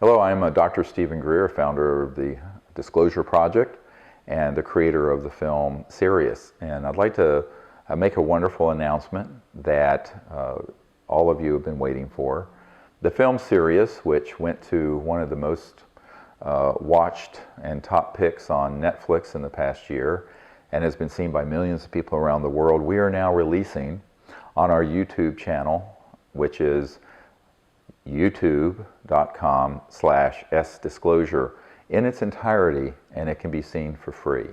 Hello, I'm Dr. Stephen Greer, founder of the Disclosure Project and the creator of the film Sirius. And I'd like to make a wonderful announcement that all of you have been waiting for. The film Sirius, which went to one of the most watched and top picks on Netflix in the past year and has been seen by millions of people around the world, we are now releasing on our YouTube channel, which is youtube.com/sdisclosure in its entirety, and it can be seen for free.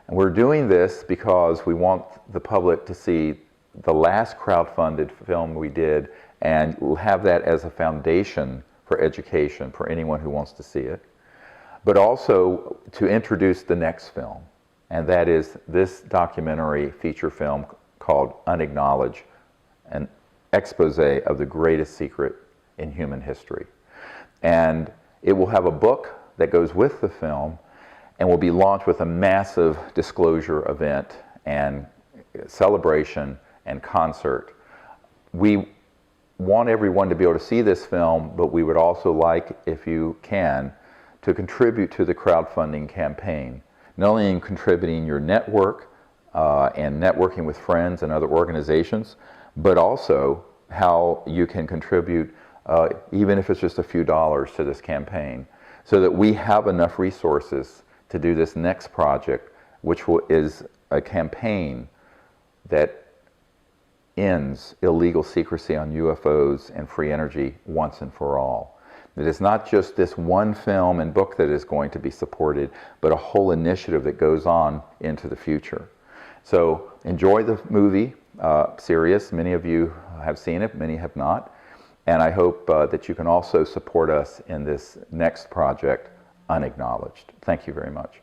And we're doing this because we want the public to see the last crowdfunded film we did and have that as a foundation for education for anyone who wants to see it, but also to introduce the next film, and that is this documentary feature film called Unacknowledged, an expose of the greatest secret in human history. And it will have a book that goes with the film and will be launched with a massive disclosure event and celebration and concert. We want everyone to be able to see this film, but we would also like, if you can, to contribute to the crowdfunding campaign. Not only in contributing your network and networking with friends and other organizations, but also how you can contribute even if it's just a few dollars to this campaign, so that we have enough resources to do this next project, which is a campaign that ends illegal secrecy on UFOs and free energy once and for all. It is not just this one film and book that is going to be supported, but a whole initiative that goes on into the future. So enjoy the movie, Sirius. Many of you have seen it, many have not. And I hope that you can also support us in this next project, Unacknowledged. Thank you very much.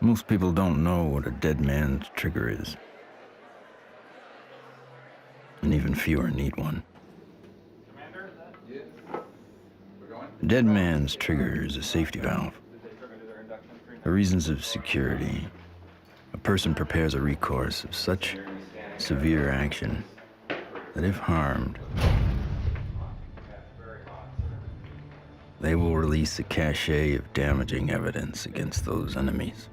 Most people don't know what a dead man's trigger is, and even fewer need one. A dead man's trigger is a safety valve. For reasons of security, a person prepares a recourse of such severe action that if harmed, they will release a cache of damaging evidence against those enemies.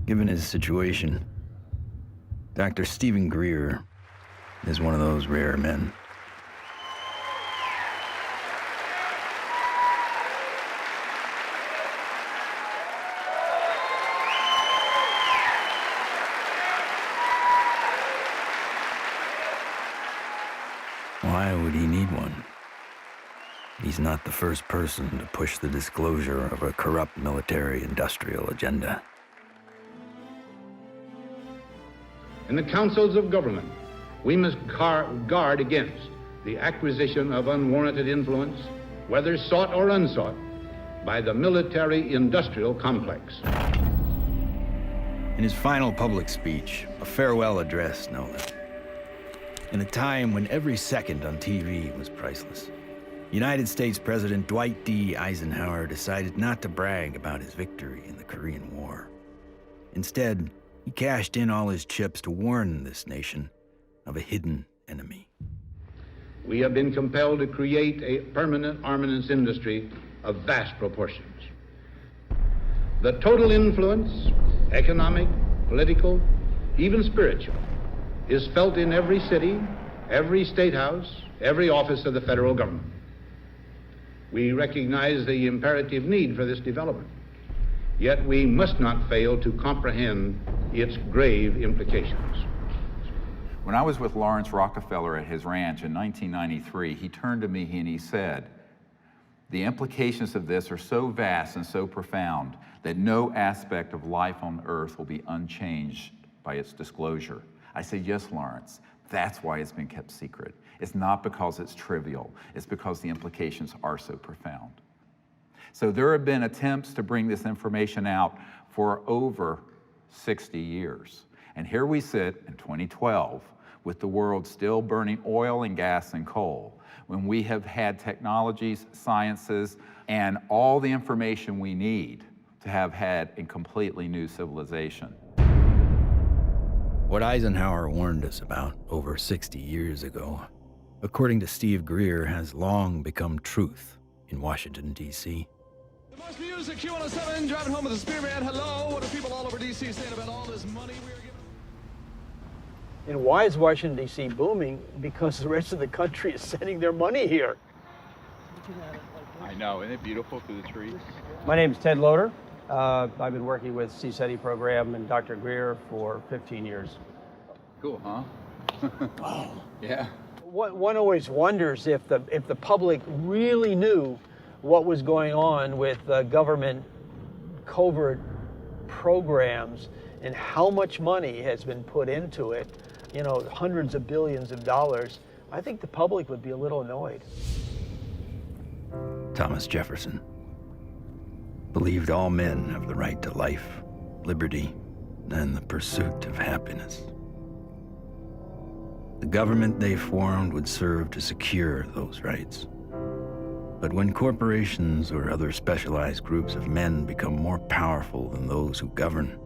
Given his situation, Dr. Stephen Greer is one of those rare men. Why would he need one? He's not the first person to push the disclosure of a corrupt military-industrial agenda. In the councils of government, we must guard against the acquisition of unwarranted influence, whether sought or unsought, by the military-industrial complex. In his final public speech, a farewell address, no less, in a time when every second on TV was priceless, United States President Dwight D. Eisenhower decided not to brag about his victory in the Korean War. Instead, he cashed in all his chips to warn this nation of a hidden enemy. We have been compelled to create a permanent armaments industry of vast proportions. The total influence, economic, political, even spiritual, is felt in every city, every state house, every office of the federal government. We recognize the imperative need for this development, yet we must not fail to comprehend its grave implications. When I was with Lawrence Rockefeller at his ranch in 1993, he turned to me and he said, "The implications of this are so vast and so profound that no aspect of life on Earth will be unchanged by its disclosure." I said, "Yes, Lawrence, that's why it's been kept secret. It's not because it's trivial, it's because the implications are so profound." So there have been attempts to bring this information out for over 60 years. And here we sit in 2012 with the world still burning oil and gas and coal, when we have had technologies, sciences, and all the information we need to have had a completely new civilization. What Eisenhower warned us about over 60 years ago, according to Steve Greer, has long become truth in Washington, D.C. The most music, Q107, driving home with the Spearman. Hello, what are people all over D.C. saying about all this money we are giving? And why is Washington, D.C. booming? Because the rest of the country is sending their money here. I know, isn't it beautiful through the trees? My name is Ted Loader. I've been working with CSETI program and Dr. Greer for 15 years. Cool, huh? Oh. Yeah. One always wonders if the public really knew what was going on with government covert programs and how much money has been put into it, you know, hundreds of billions of dollars. I think the public would be a little annoyed. Thomas Jefferson believed all men have the right to life, liberty, and the pursuit of happiness. The government they formed would serve to secure those rights. But when corporations or other specialized groups of men become more powerful than those who govern,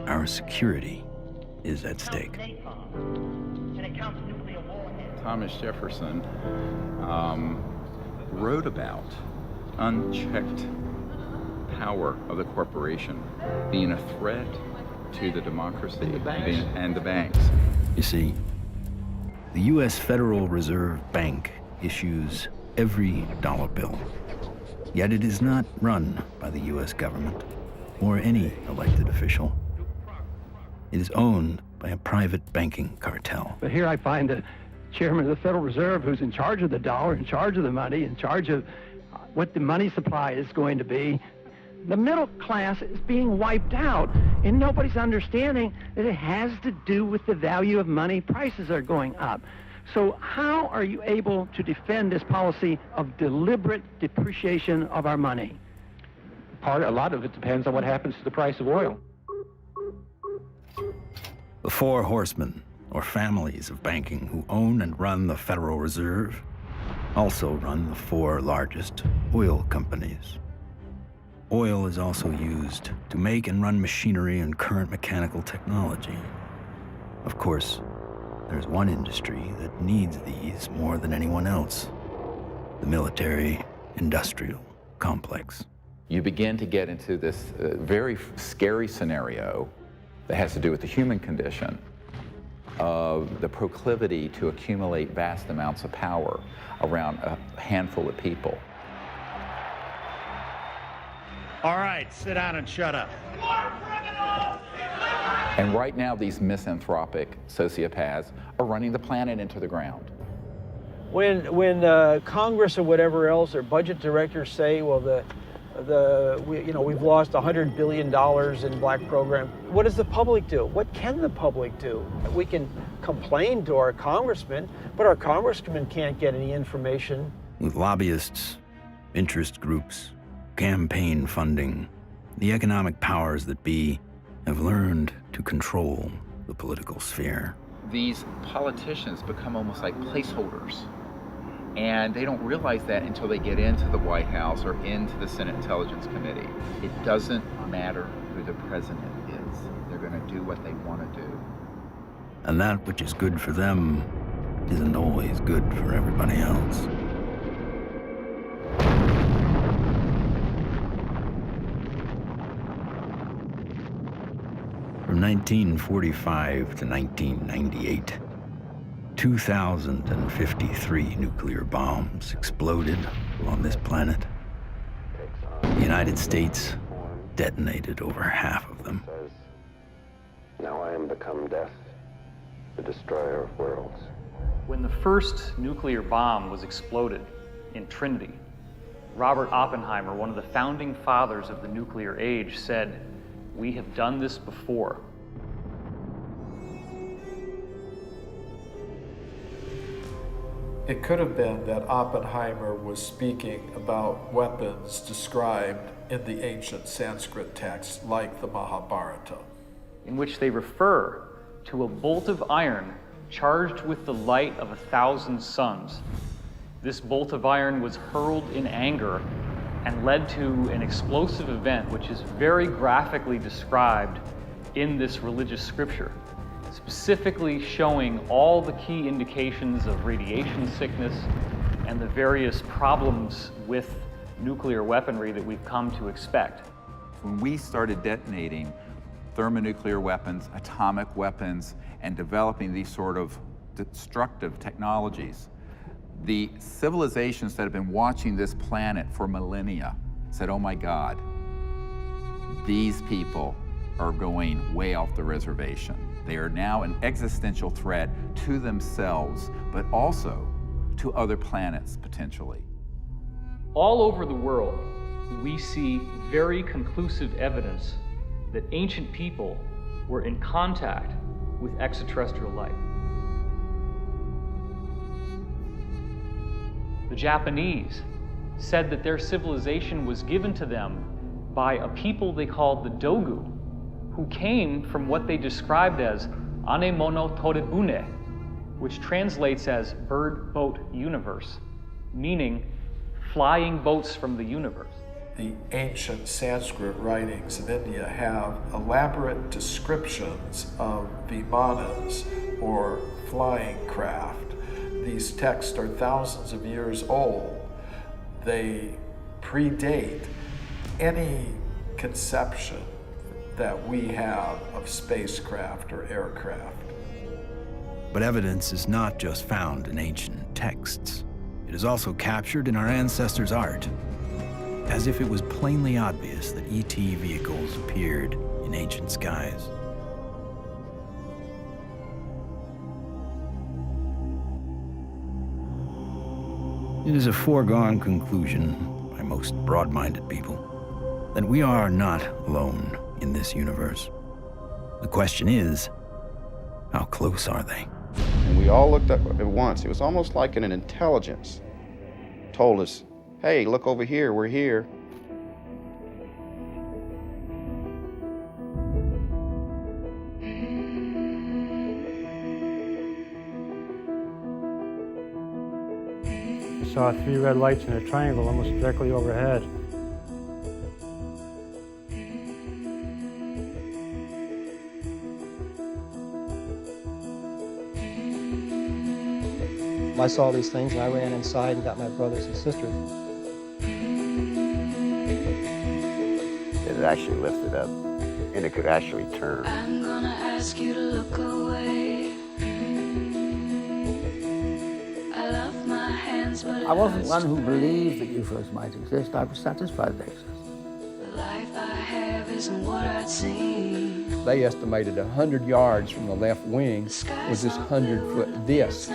our security is at stake. Thomas Jefferson wrote about unchecked power of the corporation being a threat to the democracy and the banks. You see, the U.S. Federal Reserve Bank issues every dollar bill, yet it is not run by the U.S. government or any elected official. It is owned by a private banking cartel. But here I find the chairman of the Federal Reserve who's in charge of the dollar, in charge of the money, in charge of what the money supply is going to be. The middle class is being wiped out, and nobody's understanding that it has to do with the value of money. Prices are going up. So how are you able to defend this policy of deliberate depreciation of our money? A lot of it depends on what happens to the price of oil. The four horsemen, or families of banking, who own and run the Federal Reserve, also run the four largest oil companies. Oil is also used to make and run machinery and current mechanical technology. Of course, there's one industry that needs these more than anyone else: the military-industrial complex. you begin to get into this very scary scenario that has to do with the human condition of the proclivity to accumulate vast amounts of power around a handful of people. All right, sit down and shut up. And right now, these misanthropic sociopaths are running the planet into the ground. When Congress or whatever else or budget directors say, well, we've lost $100 billion in black programs, what does the public do? What can the public do? We can complain to our congressmen, but our congressmen can't get any information. With lobbyists, interest groups, campaign funding, the economic powers that be have learned to control the political sphere. These politicians become almost like placeholders. And they don't realize that until they get into the White House or into the Senate Intelligence Committee. It doesn't matter who the president is. They're going to do what they want to do. And that which is good for them isn't always good for everybody else. From 1945 to 1998, 2,053 nuclear bombs exploded on this planet. The United States detonated over half of them. Now I am become death, the destroyer of worlds. When the first nuclear bomb was exploded in Trinity, Robert Oppenheimer, one of the founding fathers of the nuclear age, said, "We have done this before." It could have been that Oppenheimer was speaking about weapons described in the ancient Sanskrit texts like the Mahabharata, in which they refer to a bolt of iron charged with the light of 1,000 suns. This bolt of iron was hurled in anger and led to an explosive event which is very graphically described in this religious scripture, specifically showing all the key indications of radiation sickness and the various problems with nuclear weaponry that we've come to expect. When we started detonating thermonuclear weapons, atomic weapons, and developing these sort of destructive technologies, the civilizations that have been watching this planet for millennia said, oh my God, these people are going way off the reservation. They are now an existential threat to themselves, but also to other planets, potentially. All over the world, we see very conclusive evidence that ancient people were in contact with extraterrestrial life. The Japanese said that their civilization was given to them by a people they called the Dogu, who came from what they described as Anemono Torebune, which translates as bird boat universe, meaning flying boats from the universe. The ancient Sanskrit writings of India have elaborate descriptions of vimanas, or flying craft. These texts are thousands of years old. They predate any conception that we have of spacecraft or aircraft. But evidence is not just found in ancient texts. It is also captured in our ancestors' art, as if it was plainly obvious that ET vehicles appeared in ancient skies. It is a foregone conclusion by most broad-minded people that we are not alone in this universe. The question is, how close are they? And we all looked up at once. It was almost like an intelligence told us, hey, look over here, we're here. I saw 3 red lights in a triangle almost directly overhead. I saw these things and I ran inside and got my brothers and sisters. it actually lifted up, and it could actually turn. I'm gonna ask you to look away. I love my hands, but I wasn't one who believed that UFOs might exist. I was satisfied they exist. the life I have isn't what I'd seen. They estimated 100 yards from the left wing was this 100-foot disc.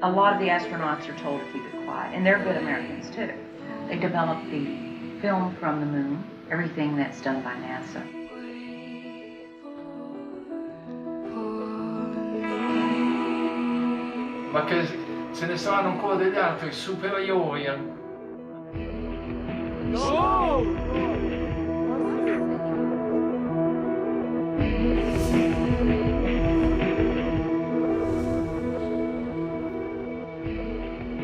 A lot of the astronauts are told to keep it quiet, and they're good Americans too. They develop the film from the moon, everything that's done by NASA. Ma che se ne saranno ancora degli altri superiori.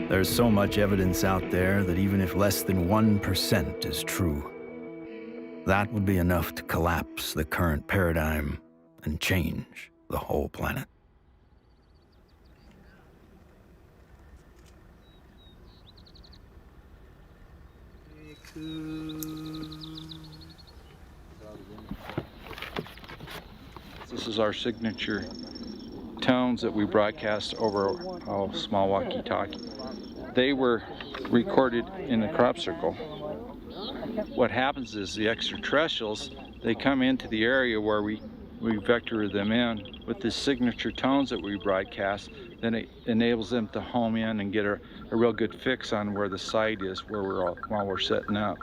There's so much evidence out there that even if less than 1% is true, that would be enough to collapse the current paradigm and change the whole planet. This is our signature tones that we broadcast over a small walkie-talkie. They were recorded in a crop circle. What happens is the extraterrestrials, they come into the area where we vector them in with the signature tones that we broadcast. Then it enables them to home in and get a real good fix on where the site is while we're setting up.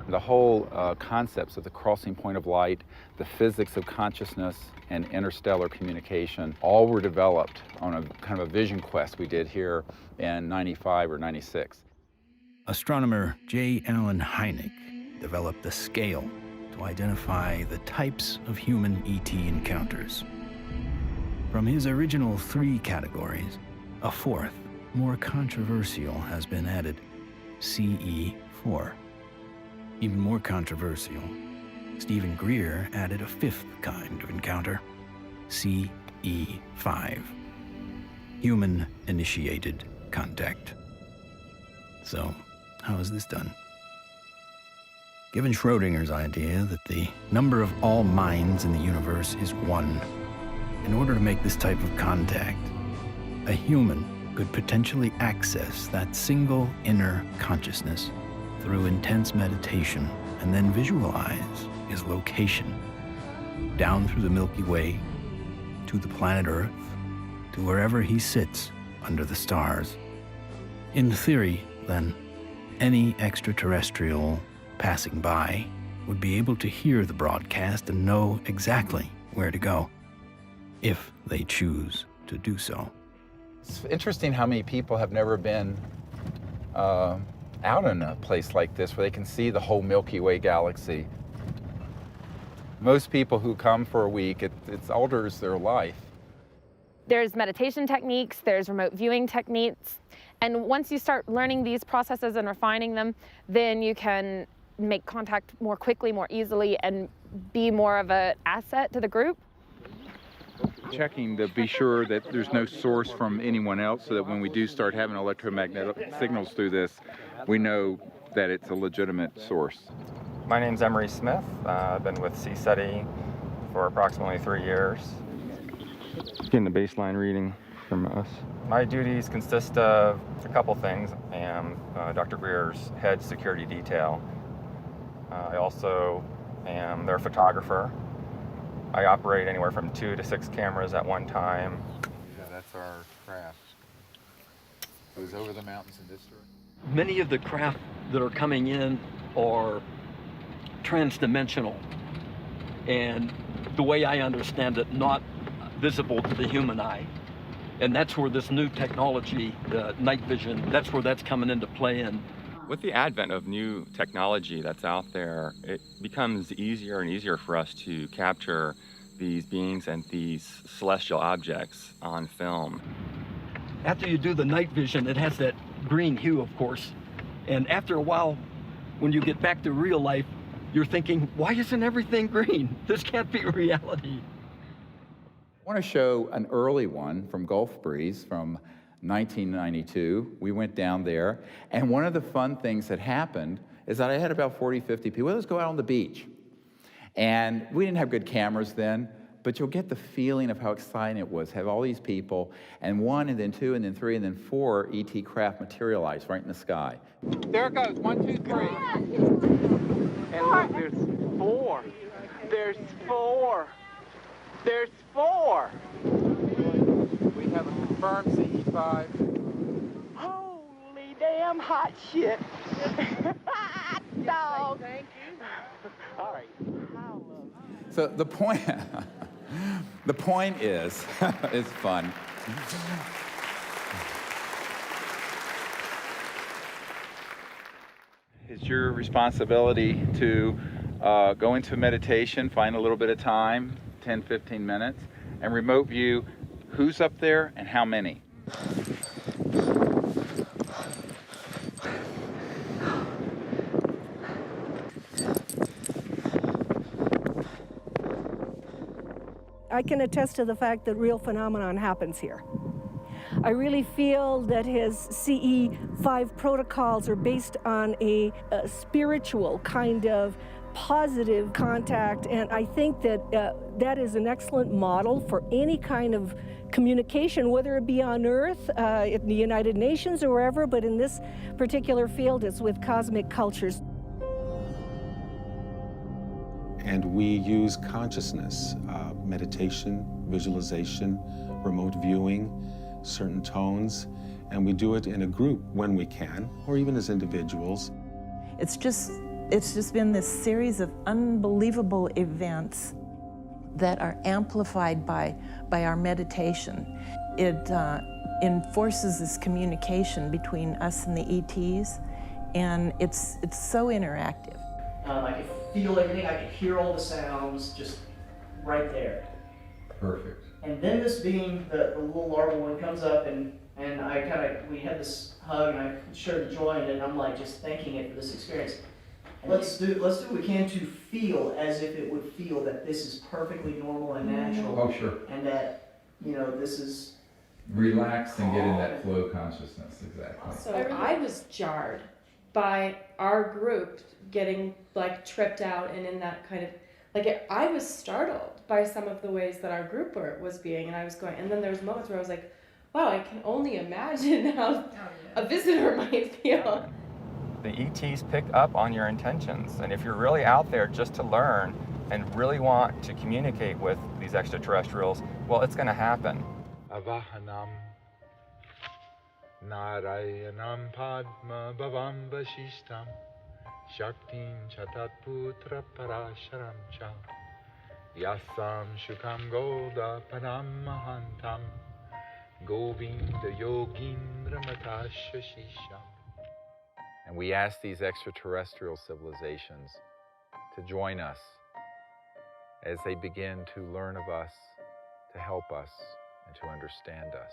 The whole concepts of the crossing point of light, the physics of consciousness, and interstellar communication all were developed on a kind of a vision quest we did here in 95 or 96. Astronomer J. Allen Hynek developed a scale to identify the types of human ET encounters. From his original 3 categories, a 4th, more controversial, has been added, CE4. Even more controversial, Stephen Greer added a 5th kind of encounter, CE5. Human-initiated contact. So, how is this done? Given Schrodinger's idea that the number of all minds in the universe is 1, in order to make this type of contact, a human could potentially access that single inner consciousness through intense meditation and then visualize his location down through the Milky Way to the planet Earth to wherever he sits under the stars. In theory, then, any extraterrestrial passing by would be able to hear the broadcast and know exactly where to go, if they choose to do so. It's interesting how many people have never been out in a place like this where they can see the whole Milky Way galaxy. Most people who come for a week, it alters their life. There's meditation techniques, there's remote viewing techniques, and once you start learning these processes and refining them, then you can make contact more quickly, more easily, and be more of an asset to the group. Checking to be sure that there's no source from anyone else, so that when we do start having electromagnetic signals through this, we know that it's a legitimate source. My name's Emery Smith. I've been with CSETI for approximately 3 years. Getting the baseline reading from us. My duties consist of a couple things. I am Dr. Greer's head security detail. I also am their photographer. I operate anywhere from 2 to 6 cameras at one time. Yeah, that's our craft. Goes over the mountains in this direction. Many of the craft that are coming in are transdimensional, and the way I understand it, not visible to the human eye. And that's where this new technology, night vision, that's where that's coming into play in. With the advent of new technology that's out there, it becomes easier and easier for us to capture these beings and these celestial objects on film. after you do the night vision, it has that green hue, of course. And after a while, when you get back to real life, you're thinking, why isn't everything green? This can't be reality. I want to show an early one from Gulf Breeze from 1992. We went down there, and one of the fun things that happened is that I had about 40, 50 people. Let's go out on the beach. And we didn't have good cameras then, but you'll get the feeling of how exciting it was, have all these people, and 1, and then 2, and then 3, and then 4 ET craft materialize right in the sky. There it goes, 1, 2, 3. And look, there's 4. There's 4. There's 4. We have a confirmed CE5. Holy damn hot shit. Dog. Thank you. All right. So the point, the point is, it's fun. It's your responsibility to go into meditation, find a little bit of time, 10, 15 minutes, and remote view who's up there and how many. I can attest to the fact that real phenomenon happens here. I really feel that his CE5 protocols are based on a spiritual kind of positive contact, and I think that that is an excellent model for any kind of communication, whether it be on Earth, in the United Nations or wherever, but in this particular field it's with cosmic cultures. And we use consciousness, meditation, visualization, remote viewing, certain tones, and we do it in a group when we can, or even as individuals. It's just been this series of unbelievable events that are amplified by our meditation. It enforces this communication between us and the ETs, and it's so interactive. I could feel everything, I could hear all the sounds just right there. Perfect. And then this being the little larval one comes up, and we had this hug, and I shared the joy in it, and I'm like just thanking it for this experience. And let's do what we can to feel as if it would feel that this is perfectly normal and natural. Oh, sure. And that, this is... Relax and get in that flow consciousness, exactly. So I was jarred by our group getting tripped out and in that kind of, I was startled by some of the ways that our group was being, and I was going, and then there was moments where I was like, wow, I can only imagine how a visitor might feel. The ETs pick up on your intentions, and if you're really out there just to learn and really want to communicate with these extraterrestrials, well, it's going to happen. Avahanam Narayanam Padma Bhavam Vashishtam Shaktim Chatat Putra Parasharam Cha Yasam Shukam Goda Panam Mahantam Govinda Yogindra Matashashisham. And we ask these extraterrestrial civilizations to join us as they begin to learn of us, to help us, and to understand us,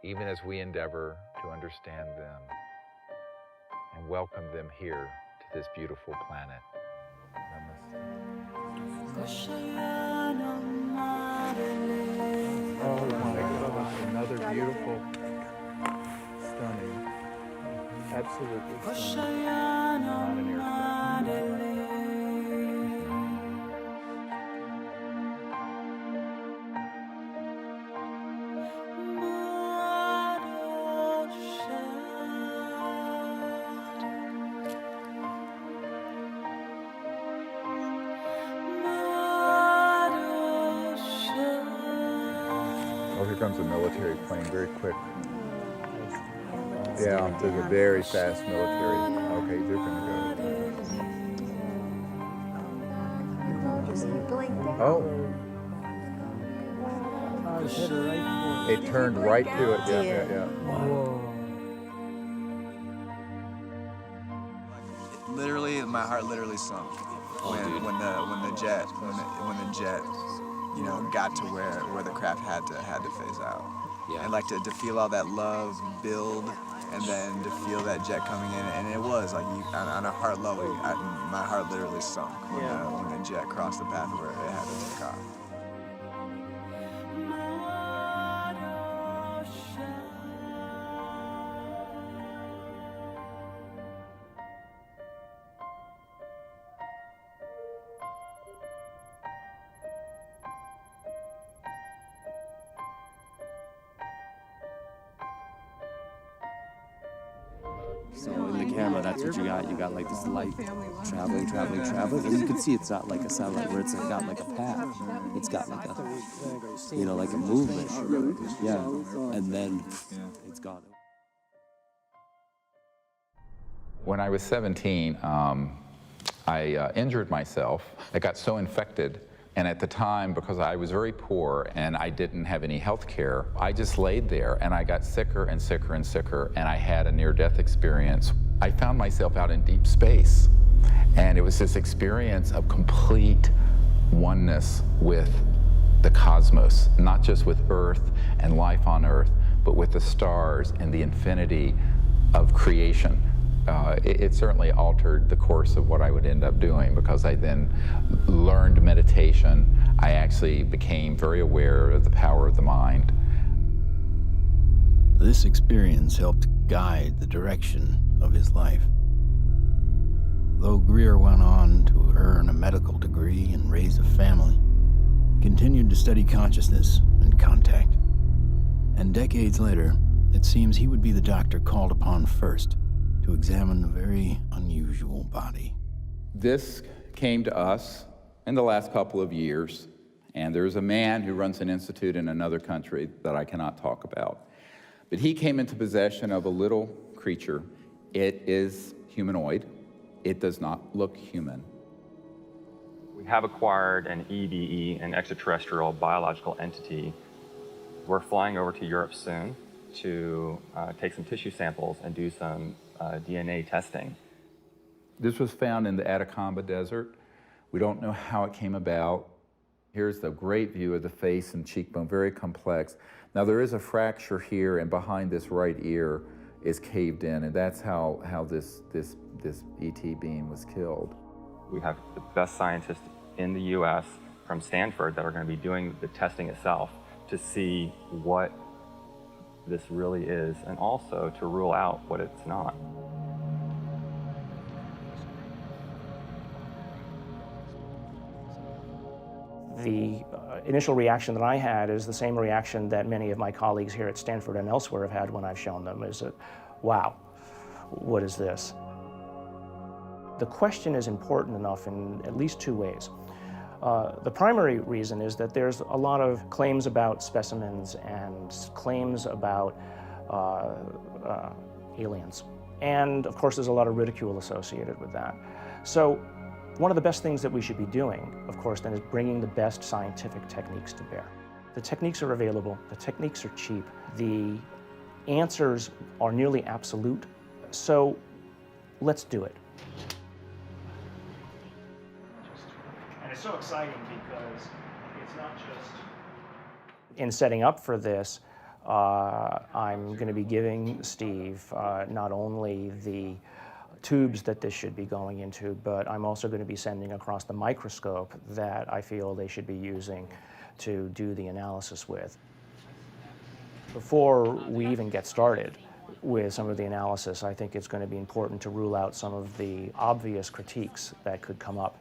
even as we endeavor to understand them and welcome them here to this beautiful planet. Oh my gosh, another beautiful, stunning, absolutely stunning. Not an aircraft. Oh, here comes a military plane, very quick. Yeah, there's a very fast military. Okay, they're gonna go. Oh. It turned right to it. Yeah. Whoa. Literally, my heart literally sunk when the jet got to where the craft had to phase out. and like to feel all that love build, and then to feel that jet coming in, and it was like on a heart level, my heart literally sunk when the jet crossed the path where it had to take off. So in the camera, that's what you got. You got like this light traveling, and you can see it's not like a satellite where it's got like a path. It's got like a, you know, like a movement. Yeah, and then it's gone. When I was 17, I injured myself. I got so infected. And at the time, because I was very poor and I didn't have any health care, I just laid there and I got sicker and sicker and sicker, and I had a near-death experience. I found myself out in deep space, and it was this experience of complete oneness with the cosmos, not just with Earth and life on Earth, but with the stars and the infinity of creation. It certainly altered the course of what I would end up doing, because I then learned meditation. I actually became very aware of the power of the mind. This experience helped guide the direction of his life. Though Greer went on to earn a medical degree and raise a family, he continued to study consciousness and contact. And decades later, it seems he would be the doctor called upon first to examine a very unusual body. This came to us in the last couple of years, and there's a man who runs an institute in another country that I cannot talk about. But he came into possession of a little creature. It is humanoid. It does not look human. We have acquired an EBE, an extraterrestrial biological entity. We're flying over to Europe soon to take some tissue samples and do some DNA testing. This was found in the Atacama Desert. We don't know how it came about. Here's the great view of the face and cheekbone, very complex. Now there is a fracture here, and behind this right ear is caved in, and that's how this ET being was killed. We have the best scientists in the US from Stanford that are going to be doing the testing itself to see what this really is, and also to rule out what it's not. The initial reaction that I had is the same reaction that many of my colleagues here at Stanford and elsewhere have had when I've shown them, is that, wow, what is this? The question is important enough in at least two ways. The primary reason is that there's a lot of claims about specimens and claims about aliens. And of course, there's a lot of ridicule associated with that. So one of the best things that we should be doing, of course, then is bringing the best scientific techniques to bear. The techniques are available, the techniques are cheap, the answers are nearly absolute, so let's do it. And it's so exciting because it's not just... In setting up for this, I'm going to be giving Steve not only the tubes that this should be going into, but I'm also going to be sending across the microscope that I feel they should be using to do the analysis with. Before we even get started with some of the analysis, I think it's going to be important to rule out some of the obvious critiques that could come up.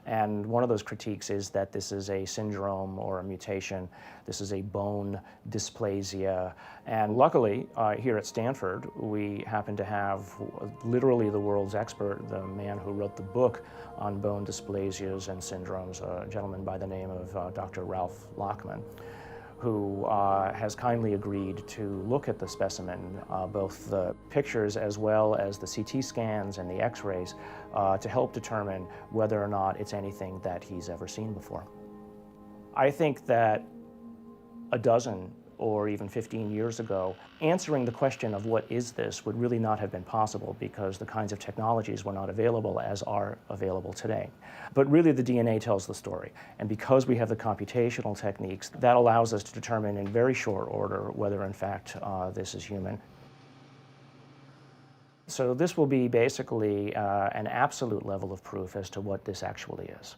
And one of those critiques is that this is a syndrome or a mutation. This is a bone dysplasia. And luckily, here at Stanford, we happen to have literally the world's expert, the man who wrote the book on bone dysplasias and syndromes, a gentleman by the name of Dr. Ralph Lachman, who has kindly agreed to look at the specimen, both the pictures as well as the CT scans and the x-rays, to help determine whether or not it's anything that he's ever seen before. I think that a dozen or even 15 years ago, answering the question of what is this would really not have been possible because the kinds of technologies were not available as are available today. But really the DNA tells the story. And because we have the computational techniques, that allows us to determine in very short order whether in fact this is human. So this will be basically an absolute level of proof as to what this actually is.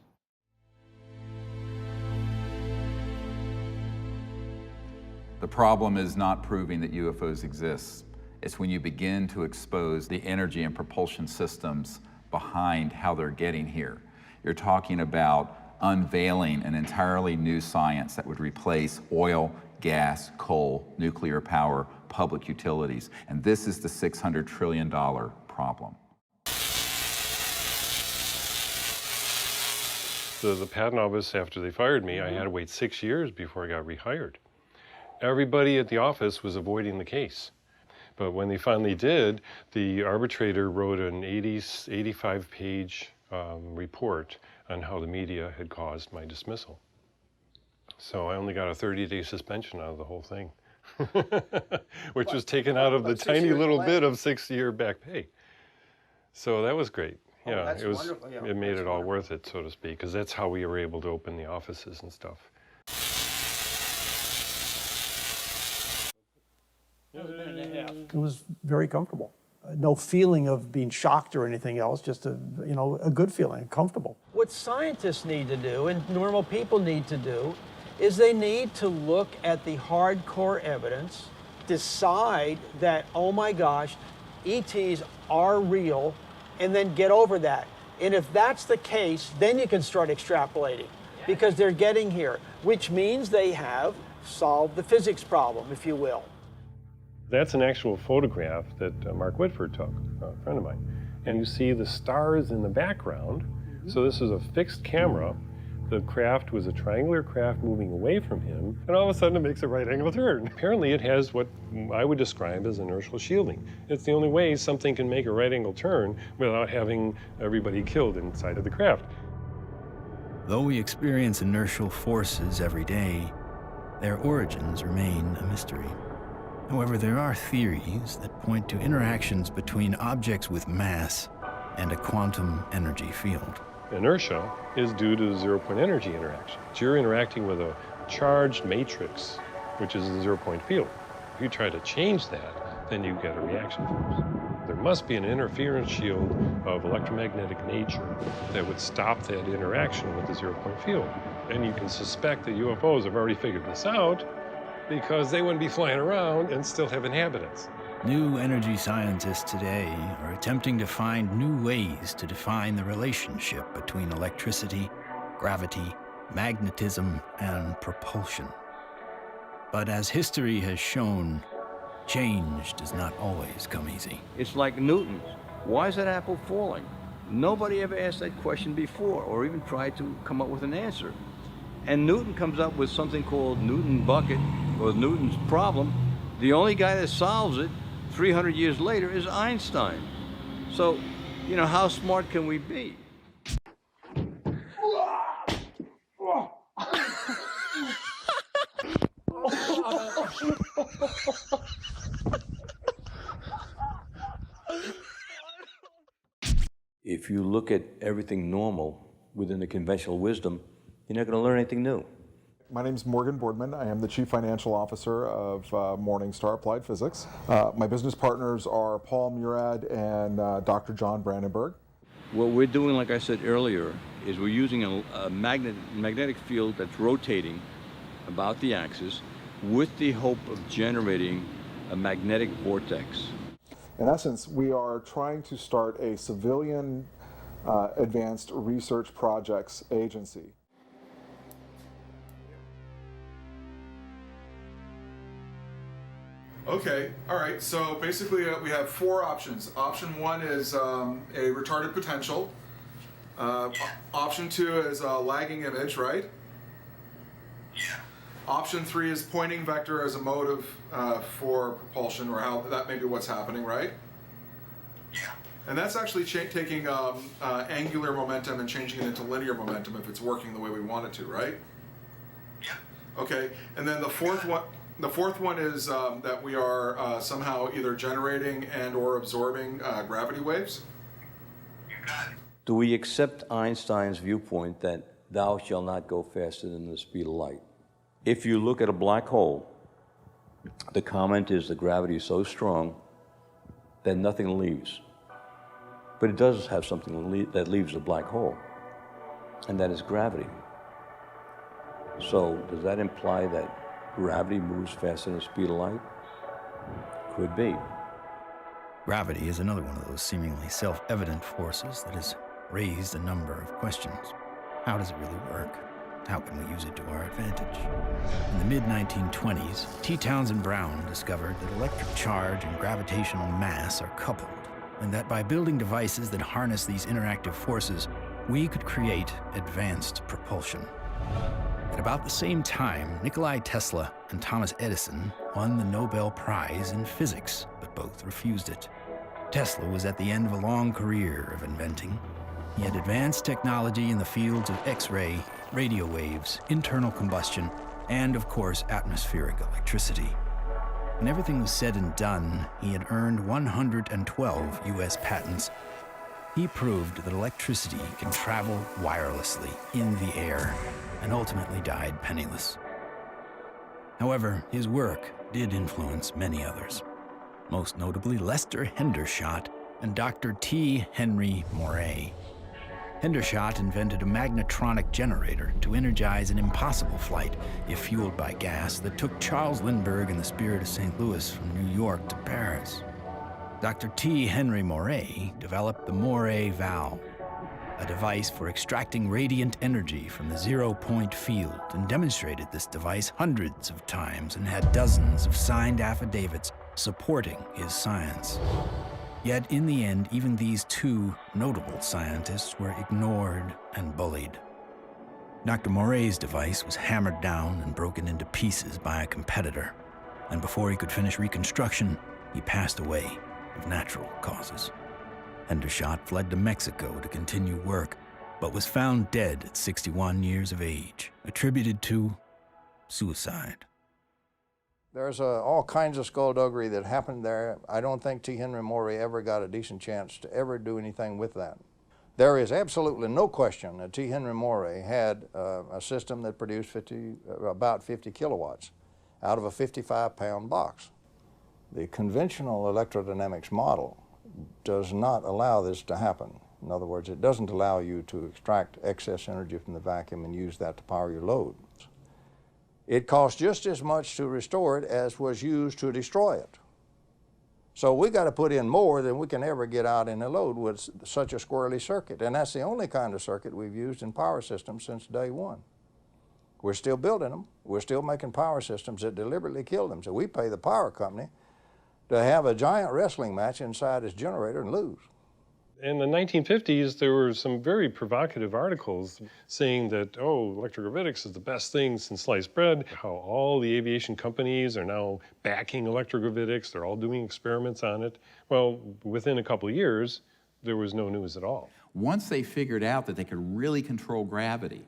The problem is not proving that UFOs exist. It's when you begin to expose the energy and propulsion systems behind how they're getting here. You're talking about unveiling an entirely new science that would replace oil, gas, coal, nuclear power, public utilities. And this is the $600 trillion problem. The patent office, after they fired me, I had to wait 6 years before I got rehired. Everybody at the office was avoiding the case. But when they finally did, the arbitrator wrote an 85-page report on how the media had caused my dismissal. So I only got a 30-day suspension out of the whole thing, which was taken out of the tiny little bit of 6-year back pay. So that was great. Yeah, it was. Wonderful. Yeah, it made it all worth it, so to speak, because that's how we were able to open the offices and stuff. It was very comfortable. No feeling of being shocked or anything else, just a good feeling, comfortable. What scientists need to do and normal people need to do is they need to look at the hardcore evidence, decide that, oh my gosh, ETs are real, and then get over that. And if that's the case, then you can start extrapolating because they're getting here, which means they have solved the physics problem, if you will. That's an actual photograph that Mark Whitford took, a friend of mine. And you see the stars in the background. So this is a fixed camera. The craft was a triangular craft moving away from him, and all of a sudden it makes a right angle turn. Apparently it has what I would describe as inertial shielding. It's the only way something can make a right angle turn without having everybody killed inside of the craft. Though we experience inertial forces every day, their origins remain a mystery. However, there are theories that point to interactions between objects with mass and a quantum energy field. Inertia is due to zero-point energy interaction. So you're interacting with a charged matrix, which is a zero-point field. If you try to change that, then you get a reaction force. There must be an interference shield of electromagnetic nature that would stop that interaction with the zero-point field. And you can suspect that UFOs have already figured this out because they wouldn't be flying around and still have inhabitants. New energy scientists today are attempting to find new ways to define the relationship between electricity, gravity, magnetism, and propulsion. But as history has shown, change does not always come easy. It's like Newton. Why is that apple falling? Nobody ever asked that question before or even tried to come up with an answer. And Newton comes up with something called Newton bucket, or Newton's problem. The only guy that solves it 300 years later is Einstein. So, how smart can we be? If you look at everything normal within the conventional wisdom, you're not going to learn anything new. My name is Morgan Boardman. I am the Chief Financial Officer of Morningstar Applied Physics. My business partners are Paul Murad and Dr. John Brandenburg. What we're doing, like I said earlier, is we're using a magnetic field that's rotating about the axis with the hope of generating a magnetic vortex. In essence, we are trying to start a civilian advanced research projects agency. Okay, all right, so basically we have 4 options. Option 1 is a retarded potential. Option 2 is a lagging image, right? Yeah. Option 3 is pointing vector as a motive for propulsion, or how that may be what's happening, right? Yeah. And that's actually taking angular momentum and changing it into linear momentum if it's working the way we want it to, right? Yeah. Okay, and then the fourth one. The fourth one is that we are somehow either generating and or absorbing gravity waves. Do we accept Einstein's viewpoint that thou shalt not go faster than the speed of light? If you look at a black hole, the comment is the gravity is so strong that nothing leaves. But it does have something that leaves the black hole, and that is gravity. So does that imply that gravity moves faster than the speed of light? Could be. Gravity is another one of those seemingly self-evident forces that has raised a number of questions. How does it really work? How can we use it to our advantage? In the mid-1920s, T. Townsend Brown discovered that electric charge and gravitational mass are coupled, and that by building devices that harness these interactive forces, we could create advanced propulsion. At about the same time, Nikola Tesla and Thomas Edison won the Nobel Prize in physics, but both refused it. Tesla was at the end of a long career of inventing. He had advanced technology in the fields of X-ray, radio waves, internal combustion, and, of course, atmospheric electricity. When everything was said and done, he had earned 112 U.S. patents. He proved that electricity can travel wirelessly in the air, and ultimately died penniless. However, his work did influence many others, most notably Lester Hendershot and Dr. T. Henry Moray. Hendershot invented a magnetronic generator to energize an impossible flight, if fueled by gas, that took Charles Lindbergh and the Spirit of St. Louis from New York to Paris. Dr. T. Henry Moray developed the Moray valve, a device for extracting radiant energy from the zero-point field, and demonstrated this device hundreds of times and had dozens of signed affidavits supporting his science. Yet in the end, even these two notable scientists were ignored and bullied. Dr. Moray's device was hammered down and broken into pieces by a competitor, and before he could finish reconstruction, he passed away of natural causes. Hendershot fled to Mexico to continue work, but was found dead at 61 years of age, attributed to suicide. There's all kinds of skullduggery that happened there. I don't think T. Henry Moray ever got a decent chance to ever do anything with that. There is absolutely no question that T. Henry Moray had a system that produced about 50 kilowatts out of a 55-pound box. The conventional electrodynamics model does not allow this to happen. In other words, it doesn't allow you to extract excess energy from the vacuum and use that to power your load. It costs just as much to restore it as was used to destroy it. So we got to put in more than we can ever get out in a load with such a squirrely circuit. And that's the only kind of circuit we've used in power systems since day one. We're still building them. We're still making power systems that deliberately kill them. So we pay the power company to have a giant wrestling match inside his generator and lose. In the 1950s, there were some very provocative articles saying that, oh, electrogravitics is the best thing since sliced bread, how all the aviation companies are now backing electrogravitics, they're all doing experiments on it. Well, within a couple of years, there was no news at all. Once they figured out that they could really control gravity,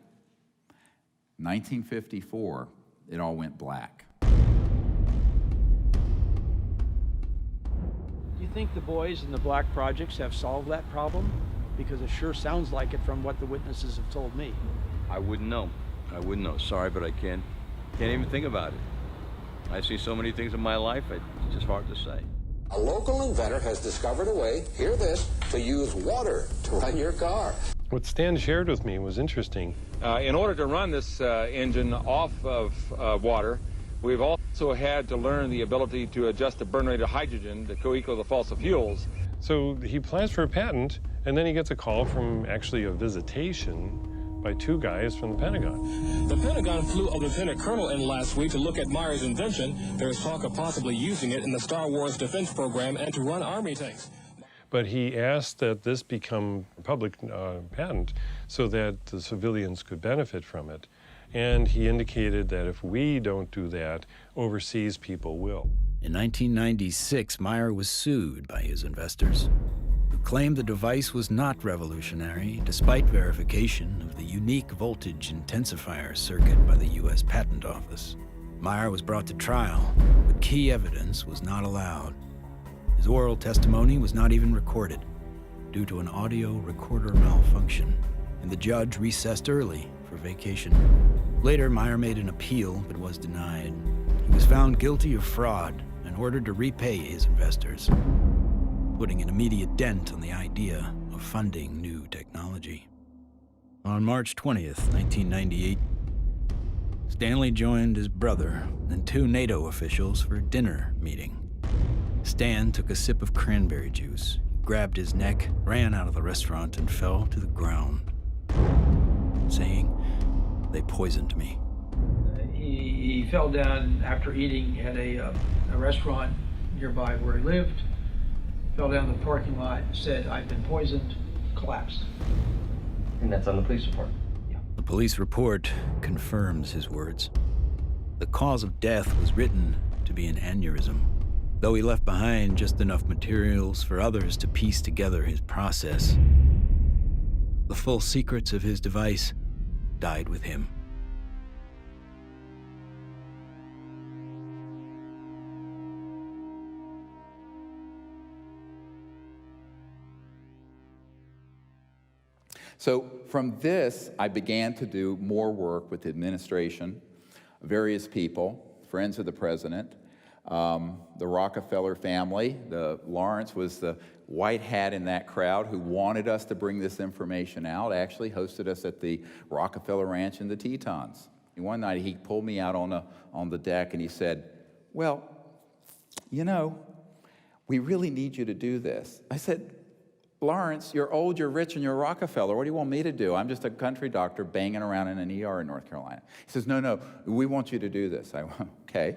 1954, it all went black. Do you think the boys in the black projects have solved that problem? Because it sure sounds like it from what the witnesses have told me. I wouldn't know. I wouldn't know. Sorry, but I can't even think about it. I've seen so many things in my life, it's just hard to say. A local inventor has discovered a way, hear this, to use water to run your car. What Stan shared with me was interesting. In order to run this engine off of water, we've also had to learn the ability to adjust the burn rate of hydrogen to co-equal the fossil fuels. So he applies for a patent, and then he gets a call from actually a visitation by two guys from the Pentagon. The Pentagon flew a lieutenant colonel in last week to look at Meyer's invention. There's talk of possibly using it in the Star Wars defense program and to run army tanks. But he asked that this become a public patent so that the civilians could benefit from it. And he indicated that if we don't do that, overseas people will. In 1996, Meyer was sued by his investors, who claimed the device was not revolutionary, despite verification of the unique voltage intensifier circuit by the U.S. Patent Office. Meyer was brought to trial, but key evidence was not allowed. His oral testimony was not even recorded due to an audio recorder malfunction, and the judge recessed early for vacation. Later, Meyer made an appeal but was denied. He was found guilty of fraud and ordered to repay his investors, putting an immediate dent on the idea of funding new technology. On March 20th, 1998, Stanley joined his brother and 2 NATO officials for a dinner meeting. Stan took a sip of cranberry juice, grabbed his neck, ran out of the restaurant, and fell to the ground, saying, "They poisoned me." He fell down after eating at a restaurant nearby where he lived, fell down the parking lot, said, "I've been poisoned," collapsed. And that's on the police report? The police report confirms his words. The cause of death was written to be an aneurysm, though he left behind just enough materials for others to piece together his process. The full secrets of his device died with him. So from this, I began to do more work with the administration, various people, friends of the president, the Rockefeller family. Lawrence was the white hat in that crowd who wanted us to bring this information out, actually hosted us at the Rockefeller Ranch in the Tetons. And one night he pulled me out on the deck and he said, "Well, you know, we really need you to do this." I said, "Lawrence, you're old, you're rich, and you're Rockefeller. What do you want me to do? I'm just a country doctor banging around in an ER in North Carolina." He says, "No, we want you to do this." I went, "Okay."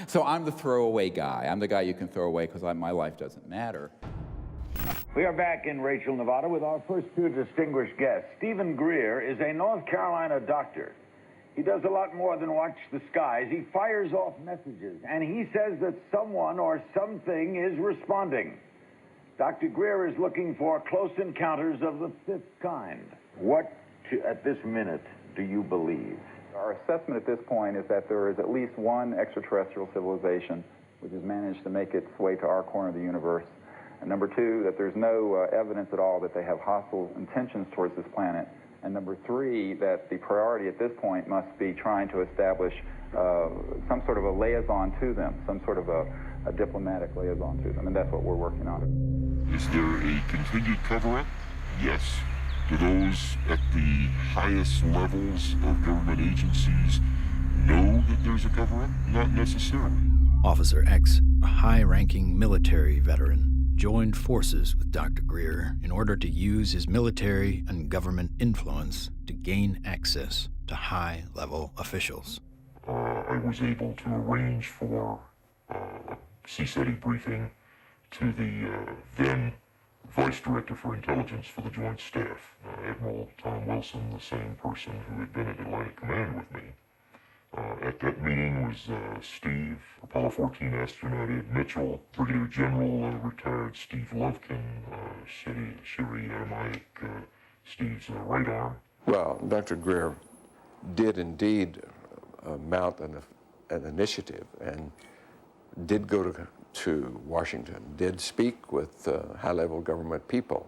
So I'm the throwaway guy. I'm the guy you can throw away because my life doesn't matter. We are back in Rachel, Nevada with our first 2 distinguished guests. Stephen Greer is a North Carolina doctor. He does a lot more than watch the skies. He fires off messages, and he says that someone or something is responding. Dr. Greer is looking for close encounters of the 5th kind. What, at this minute, do you believe? Our assessment at this point is that there is at least one extraterrestrial civilization which has managed to make its way to our corner of the universe. And number 2, that there's no evidence at all that they have hostile intentions towards this planet. And number 3, that the priority at this point must be trying to establish some sort of a liaison to them, some sort of a diplomatic liaison to them, and that's what we're working on. Is there a continued cover-up? Yes. Do those at the highest levels of government agencies know that there's a cover-up? Not necessarily. Officer X, a high-ranking military veteran, joined forces with Dr. Greer in order to use his military and government influence to gain access to high-level officials. I was able to arrange for a CSETI briefing to the then Vice Director for Intelligence for the Joint Staff, Admiral Tom Wilson, the same person who had been at Atlantic Command with me. At that meeting was Steve, Apollo 14 astronaut Ed Mitchell, Brigadier General retired Steve Lovkin, Siri Automatic, Steve's right arm. Well, Dr. Greer did indeed mount an initiative and did go to Washington, did speak with high-level government people.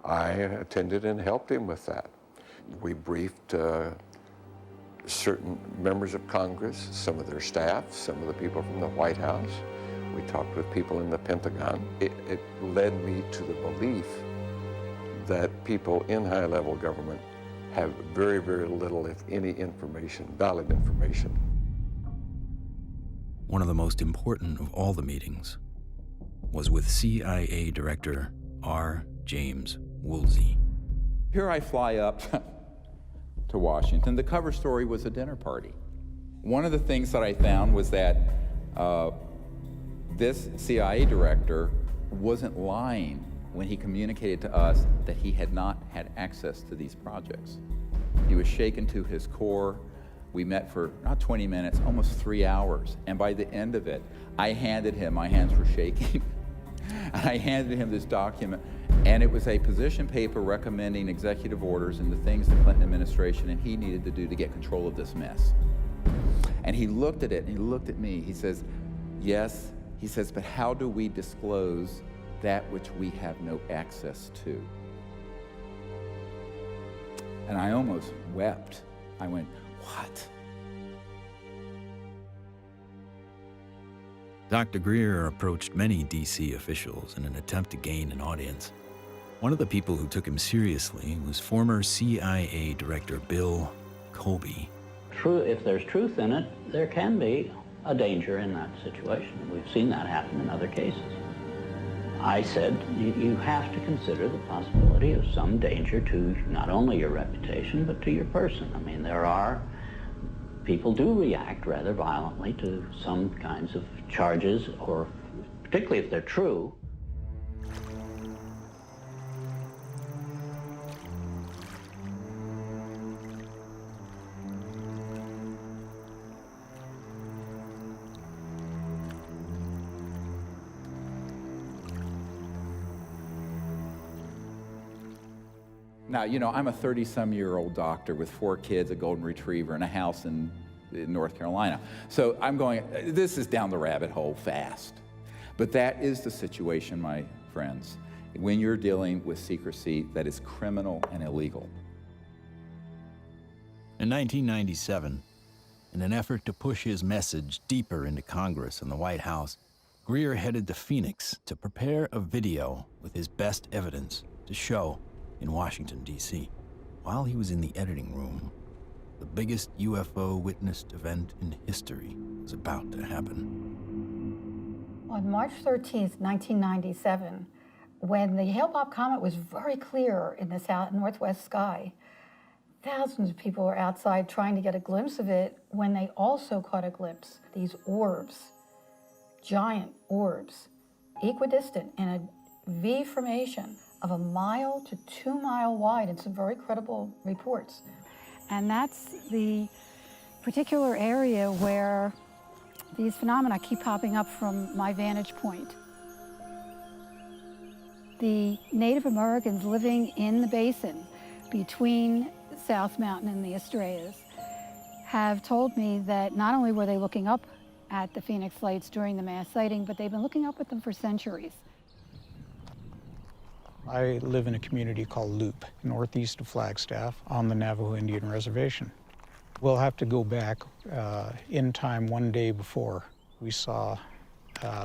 I attended and helped him with that. We briefed certain members of Congress, some of their staff, some of the people from the White House. We talked with people in the Pentagon. It led me to the belief that people in high-level government have very, very little, if any, information, valid information. One of the most important of all the meetings was with CIA Director R. James Woolsey. Here I fly up to Washington. The cover story was a dinner party. One of the things that I found was that this CIA director wasn't lying when he communicated to us that he had not had access to these projects. He was shaken to his core. We met for not 20 minutes, almost 3 hours. And by the end of it, I handed him, my hands were shaking, I handed him this document, and it was a position paper recommending executive orders and the things the Clinton administration and he needed to do to get control of this mess. And he looked at it, and he looked at me. He says, yes, he says, but how do we disclose that which we have no access to? And I almost wept. I went, what? Dr. Greer approached many D.C. officials in an attempt to gain an audience. One of the people who took him seriously was former CIA Director Bill Colby. If there's truth in it, there can be a danger in that situation. We've seen that happen in other cases. I said, you have to consider the possibility of some danger to not only your reputation, but to your person. I mean, people do react rather violently to some kinds of charges, or particularly if they're true. Now, you know, I'm a 30-some-year-old doctor with 4 kids, a golden retriever, and a house in North Carolina. So I'm going, this is down the rabbit hole fast. But that is the situation, my friends, when you're dealing with secrecy that is criminal and illegal. In 1997, in an effort to push his message deeper into Congress and the White House, Greer headed to Phoenix to prepare a video with his best evidence to show in Washington, D.C. While he was in the editing room, the biggest UFO witnessed event in history was about to happen. On March 13th, 1997, when the Hale-Bopp comet was very clear in the northwest sky, thousands of people were outside trying to get a glimpse of it when they also caught a glimpse. These orbs, giant orbs, equidistant in a V formation of 1 mile to 2 mile wide in some very credible reports. And that's the particular area where these phenomena keep popping up from my vantage point. The Native Americans living in the basin between South Mountain and the Estrellas have told me that not only were they looking up at the Phoenix Lights during the mass sighting, but they've been looking up at them for centuries. I live in a community called Loop, northeast of Flagstaff, on the Navajo Indian Reservation. We'll have to go back in time one day before. We saw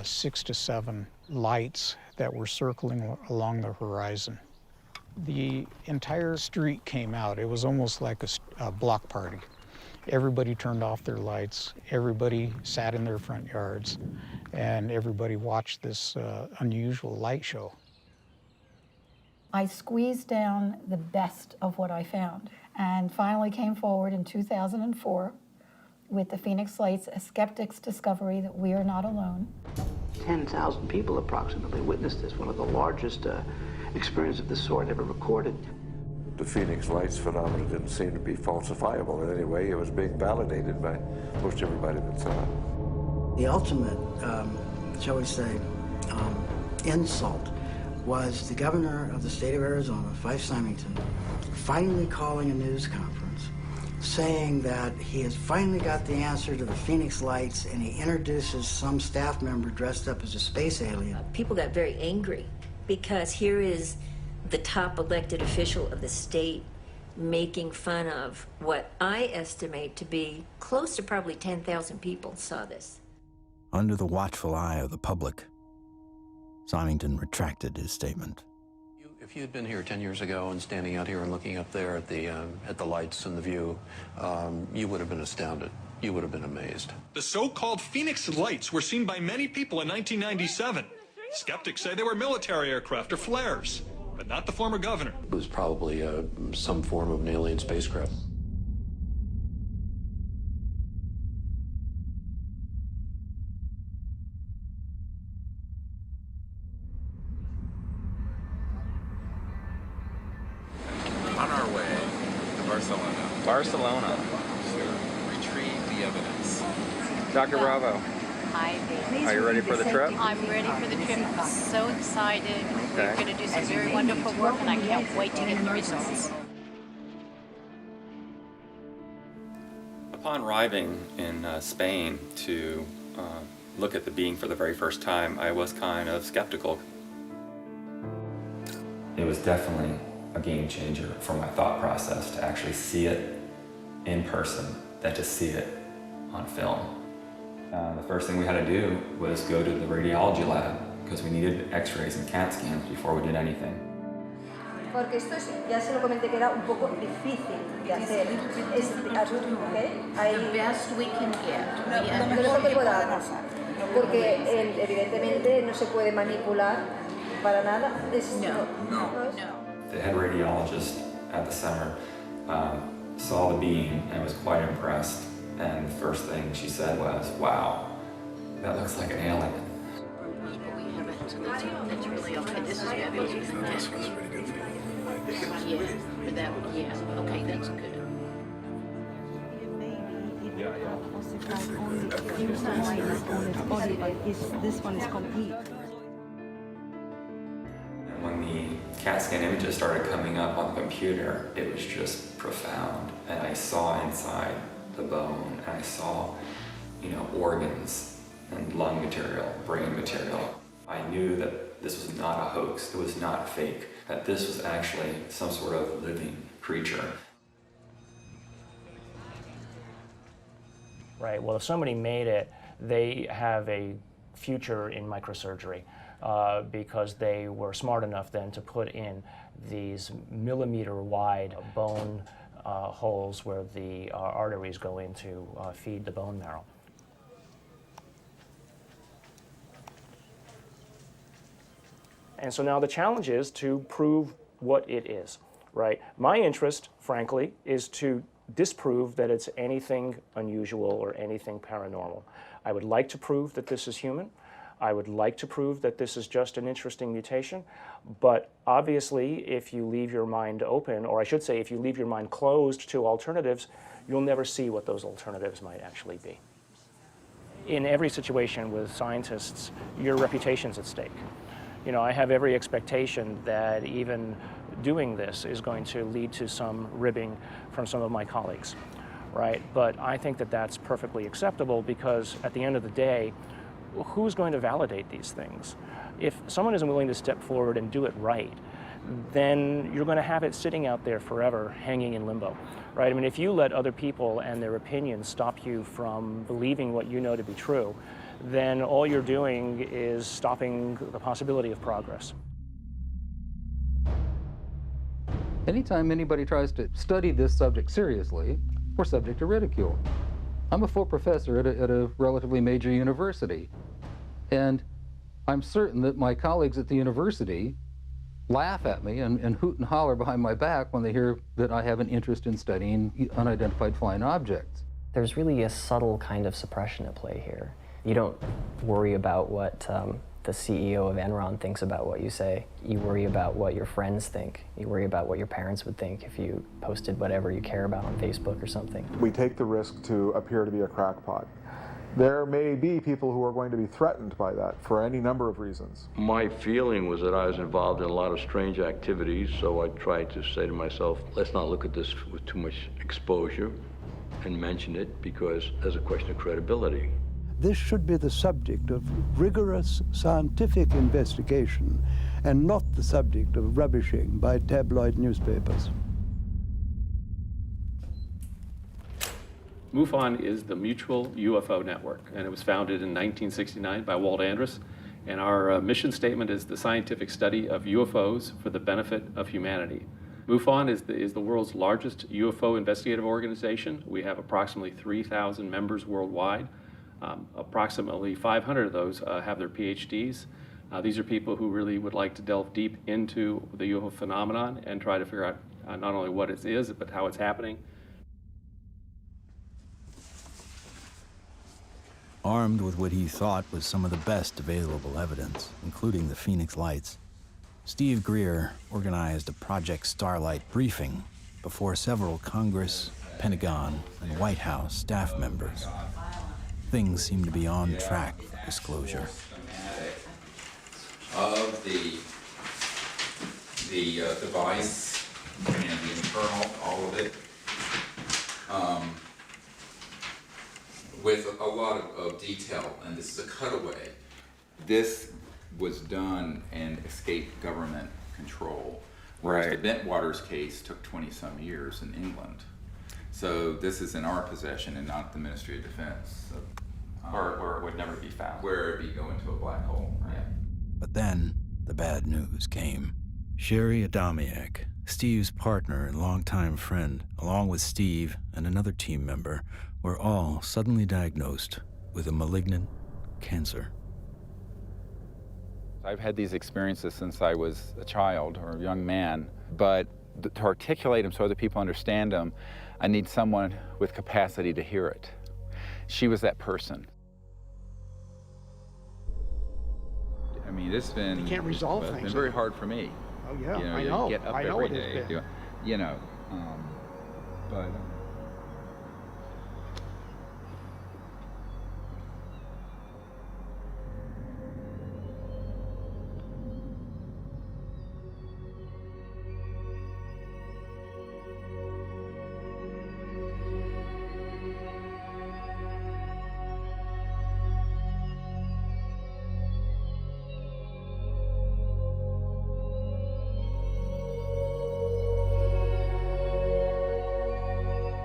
6 to 7 lights that were circling along the horizon. The entire street came out. It was almost like a block party. Everybody turned off their lights, everybody sat in their front yards, and everybody watched this unusual light show. I squeezed down the best of what I found and finally came forward in 2004 with the Phoenix Lights, a skeptic's discovery that we are not alone. 10,000 people approximately witnessed this, one of the largest experiences of this sort ever recorded. The Phoenix Lights phenomenon didn't seem to be falsifiable in any way. It was being validated by most everybody that saw it. The ultimate, shall we say, insult was the governor of the state of Arizona, Fife Symington, finally calling a news conference saying that he has finally got the answer to the Phoenix Lights, and he introduces some staff member dressed up as a space alien. People got very angry because here is the top elected official of the state making fun of what I estimate to be close to probably 10,000 people saw this. Under the watchful eye of the public, Symington retracted his statement. If you had been here 10 years ago and standing out here and looking up there at the lights and the view, you would have been astounded. You would have been amazed. The so-called Phoenix Lights were seen by many people in 1997. Skeptics say they were military aircraft or flares, but not the former governor. It was probably some form of an alien spacecraft. On our way to Barcelona. Barcelona. To retrieve the evidence. Dr. Bravo. Hi, baby. Are you ready for the trip? I'm ready for the trip. I'm so excited. Okay. We're going to do some very wonderful work, and I can't wait to get the results. Upon Upon arriving in Spain to look at the being for the very first time, I was kind of skeptical. It was definitely a game changer for my thought process to actually see it in person than to see it on film. The first thing we had to do was go to the radiology lab because we needed x-rays and CAT scans before we did anything. Porque esto es, ya se lo comenté que era un poco difícil de hacer. Es, ¿okay? The best we can get. Lo mejor que pueda pasar. Porque evidentemente no se puede manipular para nada. No. The head radiologist at the center saw the beam and was quite impressed. And the first thing she said was, "Wow, that looks like an alien." That's really okay. This is fabulous. This was pretty good for you. Yeah. Okay, that's good. This one is complete. When the CAT scan images started coming up on the computer, it was just profound. And I saw inside the bone, and I saw, organs and lung material, brain material. I knew that this was not a hoax, it was not fake, that this was actually some sort of living creature. Right, well, if somebody made it, they have a future in microsurgery because they were smart enough then to put in these millimeter-wide bone holes where the arteries go in to feed the bone marrow. And so now the challenge is to prove what it is, right? My interest, frankly, is to disprove that it's anything unusual or anything paranormal. I would like to prove that this is human. I would like to prove that this is just an interesting mutation. But obviously, if you leave your mind open, or I should say, if you leave your mind closed to alternatives, you'll never see what those alternatives might actually be. In every situation with scientists, your reputation's at stake. I have every expectation that even doing this is going to lead to some ribbing from some of my colleagues, right? But I think that that's perfectly acceptable because at the end of the day, who's going to validate these things? If someone isn't willing to step forward and do it right, then you're going to have it sitting out there forever, hanging in limbo, right? I mean, if you let other people and their opinions stop you from believing what you know to be true, then all you're doing is stopping the possibility of progress. Anytime anybody tries to study this subject seriously, we're subject to ridicule. I'm a full professor at a relatively major university, and I'm certain that my colleagues at the university laugh at me and hoot and holler behind my back when they hear that I have an interest in studying unidentified flying objects. There's really a subtle kind of suppression at play here. You don't worry about what the CEO of Enron thinks about what you say. You worry about what your friends think. You worry about what your parents would think if you posted whatever you care about on Facebook or something. We take the risk to appear to be a crackpot. There may be people who are going to be threatened by that for any number of reasons. My feeling was that I was involved in a lot of strange activities, so I tried to say to myself, let's not look at this with too much exposure and mention it because there's a question of credibility. This should be the subject of rigorous scientific investigation and not the subject of rubbishing by tabloid newspapers. MUFON is the Mutual UFO Network, and it was founded in 1969 by Walt Andrus. And our mission statement is the scientific study of UFOs for the benefit of humanity. MUFON is the world's largest UFO investigative organization. We have approximately 3,000 members worldwide. Approximately 500 of those have their PhDs. These are people who really would like to delve deep into the UFO phenomenon and try to figure out not only what it is, but how it's happening. Armed with what he thought was some of the best available evidence, including the Phoenix Lights, Steve Greer organized a Project Starlight briefing before several Congress, Pentagon, and White House staff members. Things seem to be on track for disclosure. Of the device and the internal, all of it. with a lot of detail, and this is a cutaway. This was done and escaped government control, whereas the Bentwaters case took 20-some years in England. So this is in our possession and not the Ministry of Defense. So, where it would never be found. Where it would go into a black hole. Right? Yeah. But then the bad news came. Sherry Adamiak, Steve's partner and longtime friend, along with Steve and another team member, were all suddenly diagnosed with a malignant cancer. I've had these experiences since I was a child or a young man, but to articulate them so other people understand them, I need someone with capacity to hear it. She was that person. I mean, it's been, you can't resolve things. It's been very hard for me. Oh yeah, you know, I know. You get up I know every it has day, been. you know, but.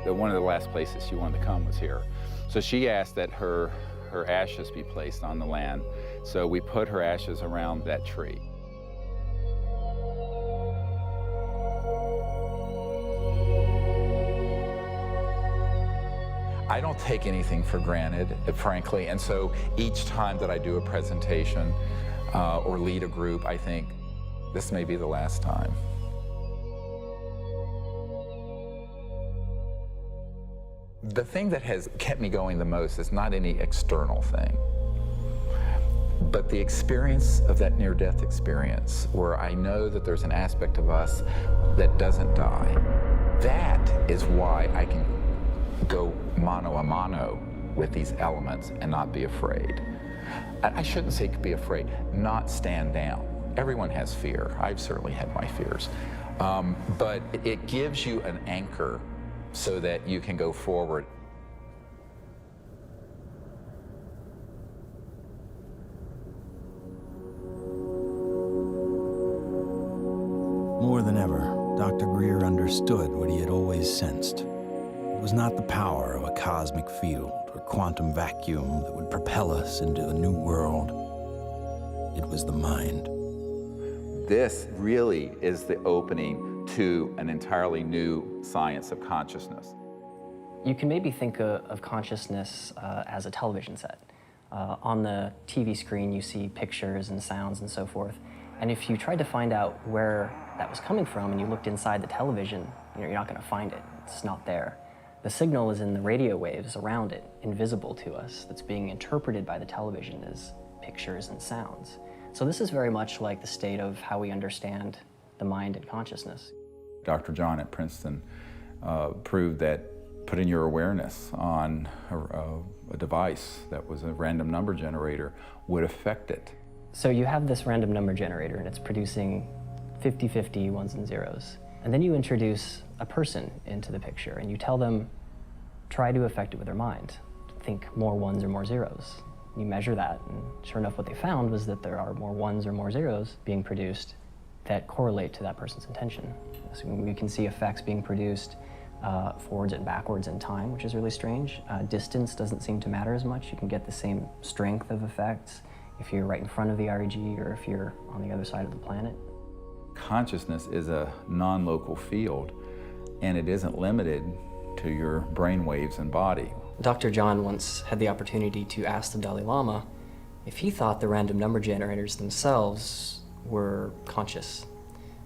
One of the last places she wanted to come was here. So she asked that her ashes be placed on the land. So we put her ashes around that tree. I don't take anything for granted, frankly, and so each time that I do a presentation or lead a group, I think, this may be the last time. The thing that has kept me going the most is not any external thing, but the experience of that near-death experience where I know that there's an aspect of us that doesn't die. That is why I can go mano a mano with these elements and not be afraid. I shouldn't say be afraid, not stand down. Everyone has fear. I've certainly had my fears. But it gives you an anchor so that you can go forward. More than ever, Dr. Greer understood what he had always sensed. It was not the power of a cosmic field or quantum vacuum that would propel us into a new world. It was the mind. This really is the opening to an entirely new science of consciousness. You can maybe think of consciousness as a television set. On the TV screen, you see pictures and sounds and so forth. And if you tried to find out where that was coming from and you looked inside the television, you're not going to find it. It's not there. The signal is in the radio waves around it, invisible to us, that's being interpreted by the television as pictures and sounds. So this is very much like the state of how we understand the mind and consciousness. Dr. John at Princeton proved that putting your awareness on a device that was a random number generator would affect it. So you have this random number generator and it's producing 50-50 ones and zeros. And then you introduce a person into the picture and you tell them, try to affect it with their mind. Think more ones or more zeros. You measure that, and sure enough, what they found was that there are more ones or more zeros being produced that correlate to that person's intention. So we can see effects being produced forwards and backwards in time, which is really strange. Distance doesn't seem to matter as much. You can get the same strength of effects if you're right in front of the REG or if you're on the other side of the planet. Consciousness is a non-local field, and it isn't limited to your brain waves and body. Dr. John once had the opportunity to ask the Dalai Lama if he thought the random number generators themselves were conscious.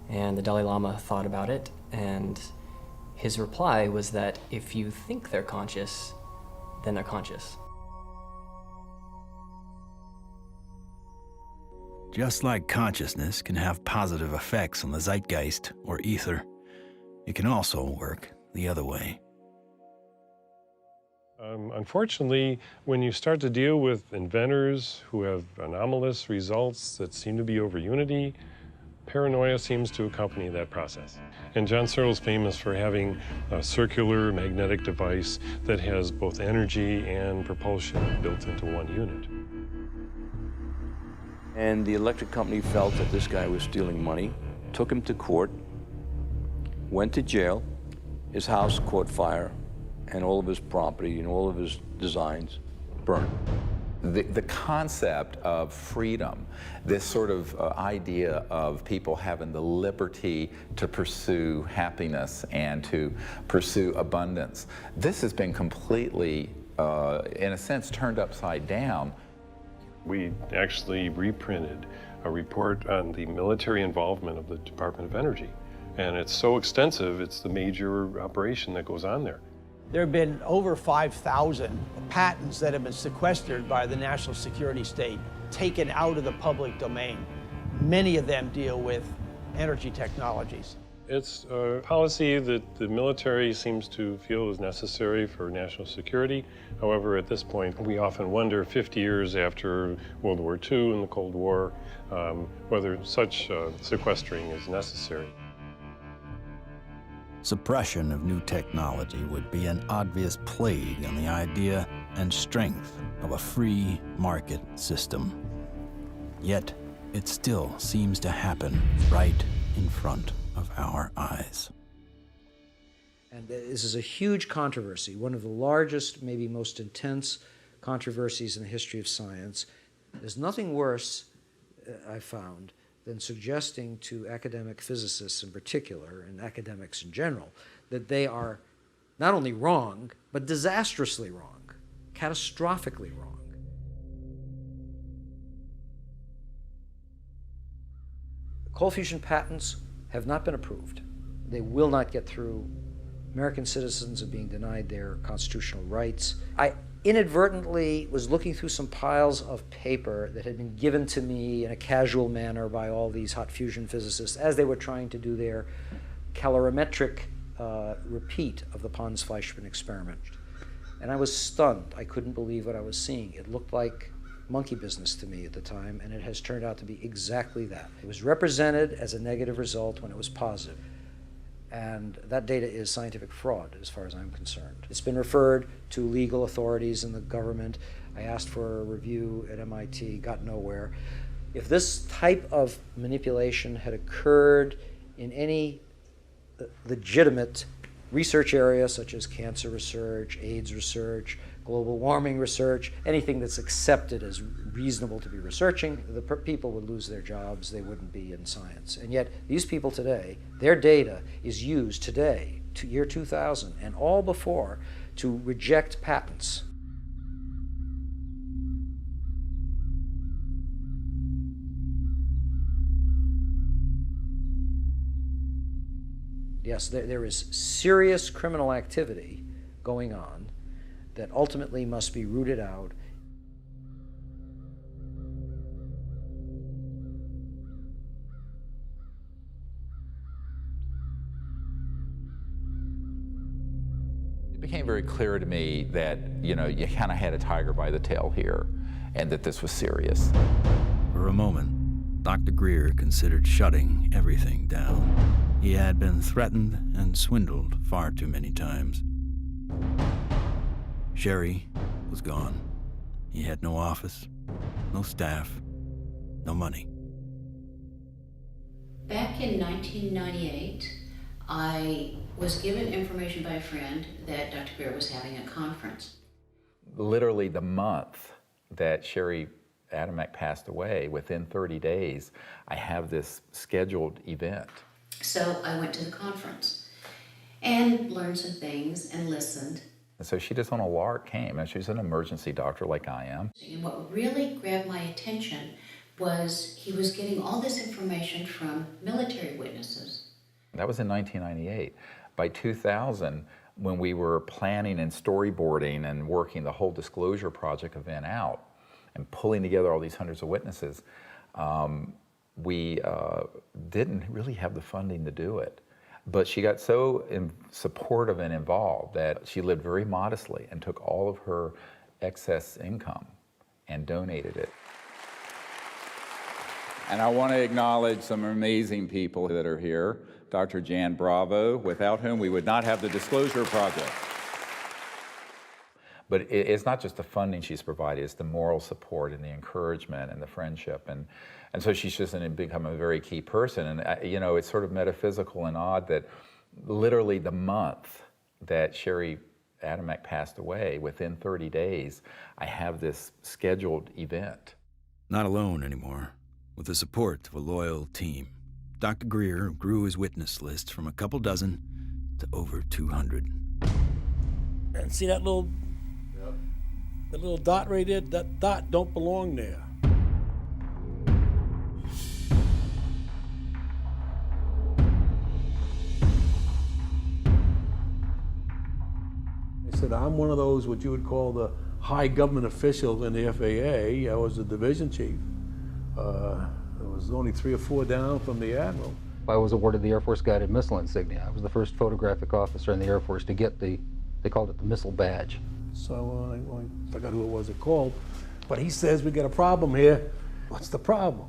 And the Dalai Lama thought about it, and his reply was that if you think they're conscious, then they're conscious. Just like consciousness can have positive effects on the zeitgeist or ether, it can also work the other way. Unfortunately, when you start to deal with inventors who have anomalous results that seem to be over unity, Paranoia seems to accompany that process. And John Searle's famous for having a circular magnetic device that has both energy and propulsion built into one unit. And the electric company felt that this guy was stealing money, took him to court, went to jail, his house caught fire, and all of his property and all of his designs burned. The concept of freedom, this sort of idea of people having the liberty to pursue happiness and to pursue abundance, this has been completely, in a sense, turned upside down. We actually reprinted a report on the military involvement of the Department of Energy. And it's so extensive, it's the major operation that goes on there. There have been over 5,000 patents that have been sequestered by the national security state, taken out of the public domain. Many of them deal with energy technologies. It's a policy that the military seems to feel is necessary for national security. However, at this point, we often wonder, 50 years after World War II and the Cold War, whether such sequestering is necessary. Suppression of new technology would be an obvious plague on the idea and strength of a free market system. Yet, it still seems to happen right in front of our eyes. And this is a huge controversy, one of the largest, maybe most intense controversies in the history of science. There's nothing worse, I've found, than suggesting to academic physicists in particular, and academics in general, that they are not only wrong, but disastrously wrong, catastrophically wrong. Cold fusion patents have not been approved. They will not get through. American citizens are being denied their constitutional rights. I inadvertently was looking through some piles of paper that had been given to me in a casual manner by all these hot fusion physicists as they were trying to do their calorimetric repeat of the Pons-Fleischmann experiment. And I was stunned. I couldn't believe what I was seeing. It looked like monkey business to me at the time, and it has turned out to be exactly that. It was represented as a negative result when it was positive. And that data is scientific fraud, as far as I'm concerned. It's been referred to legal authorities in the government. I asked for a review at MIT, got nowhere. If this type of manipulation had occurred in any legitimate research area, such as cancer research, AIDS research, global warming research, anything that's accepted as reasonable to be researching, the people would lose their jobs, they wouldn't be in science. And yet, these people today, their data is used today, to year 2000, and all before, to reject patents. Yes, there is serious criminal activity going on that ultimately must be rooted out. It became very clear to me that, you know, you kind of had a tiger by the tail here, and that this was serious. For a moment, Dr. Greer considered shutting everything down. He had been threatened and swindled far too many times. Sherry was gone. He had no office, no staff, no money. Back in 1998, I was given information by a friend that Dr. Greer was having a conference. Literally the month that Sherry Adamek passed away, within 30 days, I have this scheduled event. So I went to the conference and learned some things and listened. And so she just on a lark came, and she's an emergency doctor like I am. And what really grabbed my attention was he was getting all this information from military witnesses. That was in 1998. By 2000, when we were planning and storyboarding and working the whole disclosure project event out and pulling together all these hundreds of witnesses, we didn't really have the funding to do it. But she got so supportive and involved that she lived very modestly and took all of her excess income and donated it. And I want to acknowledge some amazing people that are here. Dr. Jan Bravo, without whom we would not have the Disclosure Project. But it's not just the funding she's provided, it's the moral support and the encouragement and the friendship. And so she's just become a very key person. And, you know, it's sort of metaphysical and odd that literally the month that Sherry Adamek passed away, within 30 days, I have this scheduled event. Not alone anymore. With the support of a loyal team, Dr. Greer grew his witness list from a couple dozen to over 200. And see that little dot right there? That dot don't belong there. I said, I'm one of those, what you would call the high government official in the FAA. I was the division chief. There was only 3 or 4 down from the admiral. I was awarded the Air Force Guided Missile Insignia. I was the first photographic officer in the Air Force to get they called it the missile badge. So I forgot who it was called, but he says, we got a problem here. What's the problem?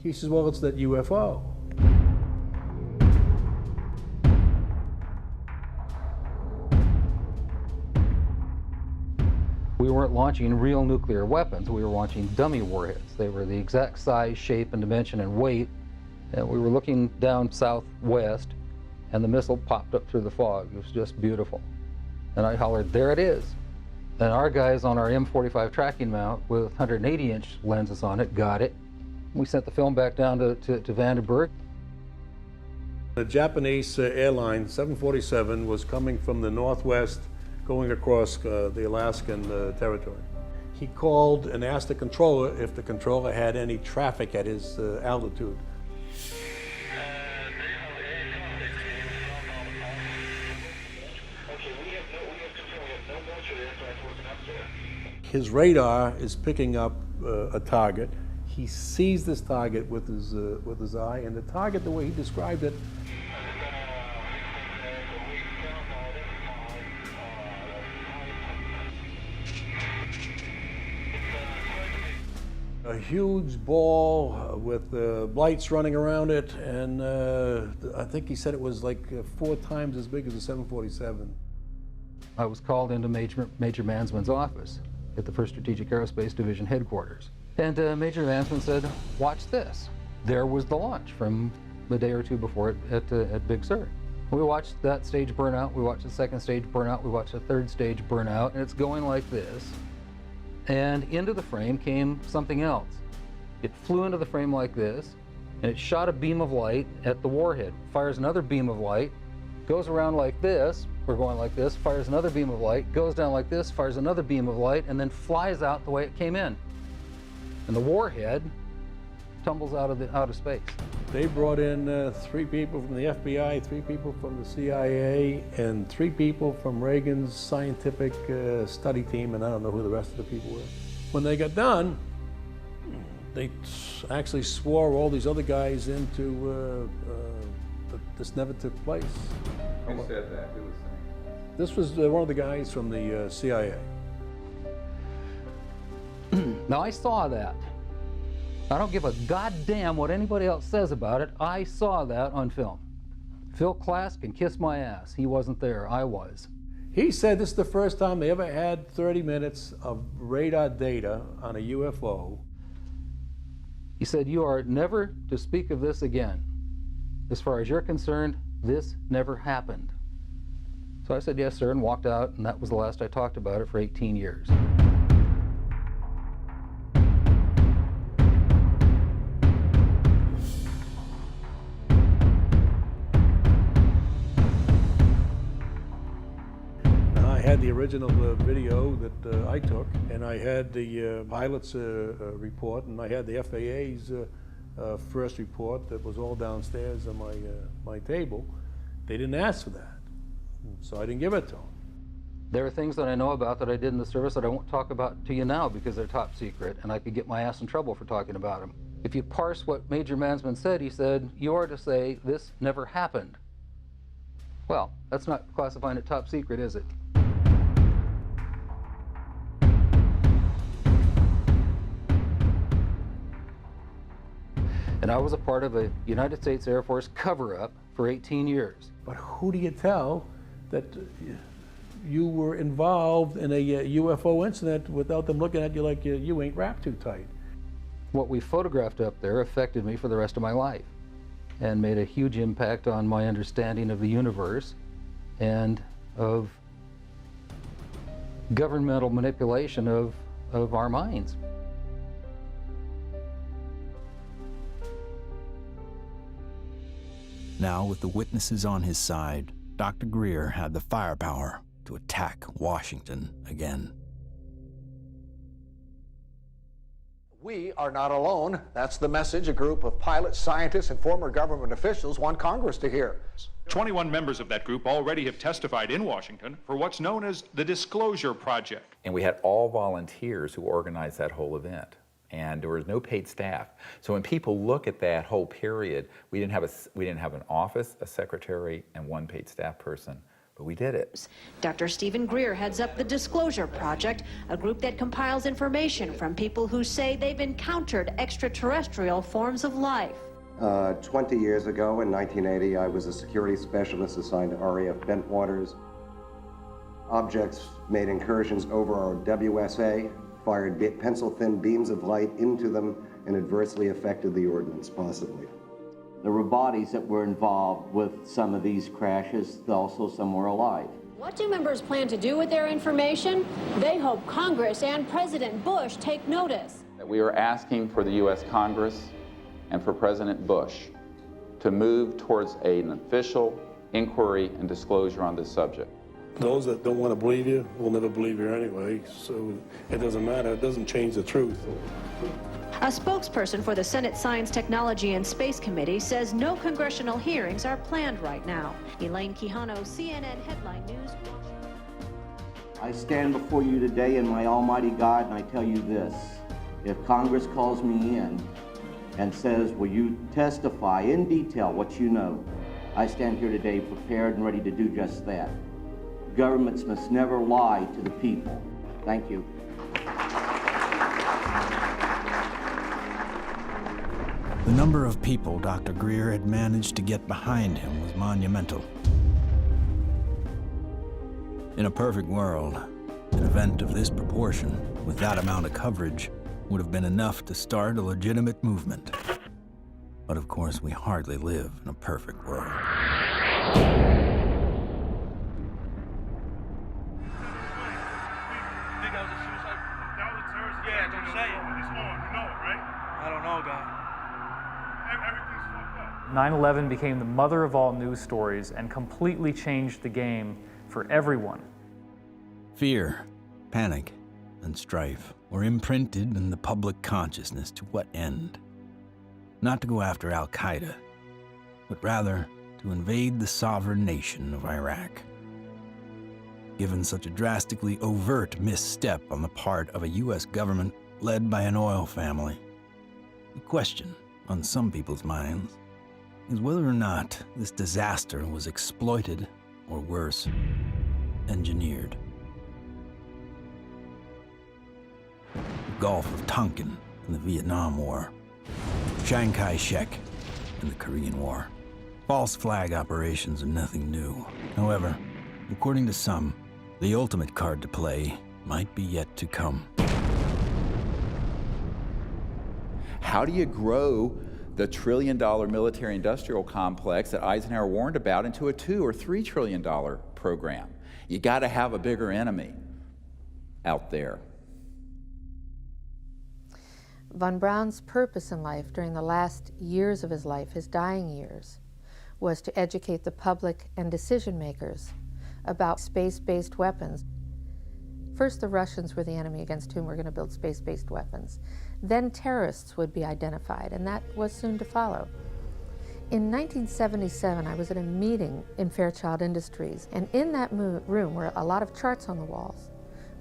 He says, well, it's that UFO. We weren't launching real nuclear weapons, we were launching dummy warheads. They were the exact size, shape, and dimension and weight. And we were looking down southwest, and the missile popped up through the fog. It was just beautiful. And I hollered, there it is. And our guys on our M45 tracking mount with 180-inch lenses on it got it. We sent the film back down to Vandenberg. The Japanese airline 747 was coming from the northwest, going across the Alaskan territory. He called and asked the controller if the controller had any traffic at his altitude. His radar is picking up a target. He sees this target with his eye, and the target, the way he described it, a huge ball with lights running around it, and I think he said it was like 4 times as big as a 747. I was called into Major Mansman's office at the 1st Strategic Aerospace Division headquarters. And Major Mansman said, watch this. There was the launch from the day or two before it at Big Sur. We watched that stage burn out, we watched the 2nd stage burn out, we watched the 3rd stage burn out, and it's going like this. And into the frame came something else. It flew into the frame like this, and it shot a beam of light at the warhead, fires another beam of light, goes around like this, we're going like this, fires another beam of light, goes down like this, fires another beam of light, and then flies out the way it came in. And the warhead tumbles out of space. They brought in 3 people from the FBI, 3 people from the CIA, and 3 people from Reagan's scientific study team, and I don't know who the rest of the people were. When they got done, they actually swore all these other guys into that this never took place. Who said that? Who was saying? This was one of the guys from the CIA. Now, I saw that. I don't give a goddamn what anybody else says about it. I saw that on film. Phil Klass can kiss my ass. He wasn't there. I was. He said this is the first time they ever had 30 minutes of radar data on a UFO. He said, you are never to speak of this again. As far as you're concerned, this never happened. So I said, yes, sir, and walked out, and that was the last I talked about it for 18 years. I had the original video that I took, and I had the pilot's report, and I had the FAA's first report that was all downstairs on my table. They didn't ask for that, so I didn't give it to them. There are things that I know about that I did in the service that I won't talk about to you now because they're top secret, and I could get my ass in trouble for talking about them. If you parse what Major Mansman said, he said, you are to say, this never happened. Well, that's not classifying it top secret, is it? And I was a part of a United States Air Force cover-up for 18 years. But who do you tell that you were involved in a UFO incident without them looking at you like you ain't wrapped too tight? What we photographed up there affected me for the rest of my life and made a huge impact on my understanding of the universe and of governmental manipulation of our minds. Now, with the witnesses on his side, Dr. Greer had the firepower to attack Washington again. We are not alone. That's the message a group of pilots, scientists, and former government officials want Congress to hear. 21 members of that group already have testified in Washington for what's known as the Disclosure Project. And we had all volunteers who organized that whole event. And there was no paid staff. So when people look at that whole period, we didn't have an office, a secretary, and one paid staff person. But we did it. Dr. Stephen Greer heads up the Disclosure Project, a group that compiles information from people who say they've encountered extraterrestrial forms of life. 20 years ago, in 1980, I was a security specialist assigned to RAF Bentwaters. Objects made incursions over our WSA, fired pencil-thin beams of light into them, and adversely affected the ordnance, possibly. There were bodies that were involved with some of these crashes, also some were alive. What do members plan to do with their information? They hope Congress and President Bush take notice. We are asking for the U.S. Congress and for President Bush to move towards an official inquiry and disclosure on this subject. Those that don't want to believe you will never believe you anyway, so it doesn't matter. It doesn't change the truth. A spokesperson for the Senate Science, Technology, and Space Committee says no congressional hearings are planned right now. Elaine Quijano, CNN Headline News. I stand before you today in my almighty God, and I tell you this. If Congress calls me in and says, will you testify in detail what you know, I stand here today prepared and ready to do just that. Governments must never lie to the people. Thank you. The number of people Dr. Greer had managed to get behind him was monumental. In a perfect world, an event of this proportion, with that amount of coverage, would have been enough to start a legitimate movement. But of course, we hardly live in a perfect world. Yeah, don't say it. It's on, you know it, right? I don't know, guy. Everything's fucked up. 9/11 became the mother of all news stories and completely changed the game for everyone. Fear, panic, and strife were imprinted in the public consciousness. To what end? Not to go after Al-Qaeda, but rather to invade the sovereign nation of Iraq. Given such a drastically overt misstep on the part of a U.S. government led by an oil family, the question on some people's minds is whether or not this disaster was exploited, or worse, engineered. The Gulf of Tonkin in the Vietnam War, Chiang Kai-shek in the Korean War. False flag operations are nothing new. However, according to some, the ultimate card to play might be yet to come. How do you grow the trillion-dollar military-industrial complex that Eisenhower warned about into a $2 or $3 trillion program? You got to have a bigger enemy out there. Von Braun's purpose in life during the last years of his life, his dying years, was to educate the public and decision makers about space-based weapons. First, the Russians were the enemy against whom we're going to build space-based weapons. Then terrorists would be identified, and that was soon to follow. In 1977, I was at a meeting in Fairchild Industries, and in that room were a lot of charts on the walls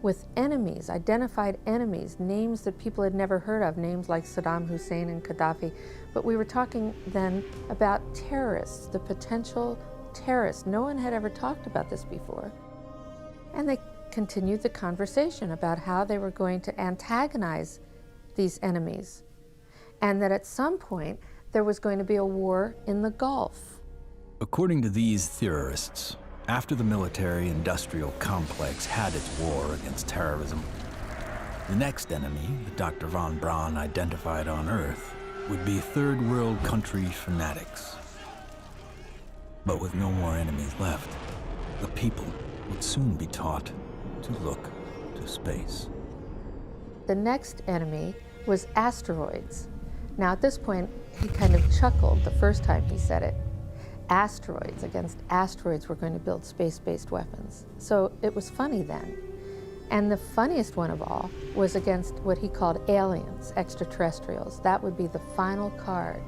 with enemies, identified enemies, names that people had never heard of, names like Saddam Hussein and Gaddafi. But we were talking then about terrorists, the potential terrorists. No one had ever talked about this before. And they continued the conversation about how they were going to antagonize these enemies, and that at some point there was going to be a war in the Gulf. According to these theorists, after the military-industrial complex had its war against terrorism, the next enemy that Dr. von Braun identified on Earth would be third world country fanatics. But with no more enemies left, the people would soon be taught to look to space. The next enemy was asteroids. Now at this point, he kind of chuckled the first time he said it. Asteroids, against asteroids, we're going to build space-based weapons. So it was funny then. And the funniest one of all was against what he called aliens, extraterrestrials. That would be the final card.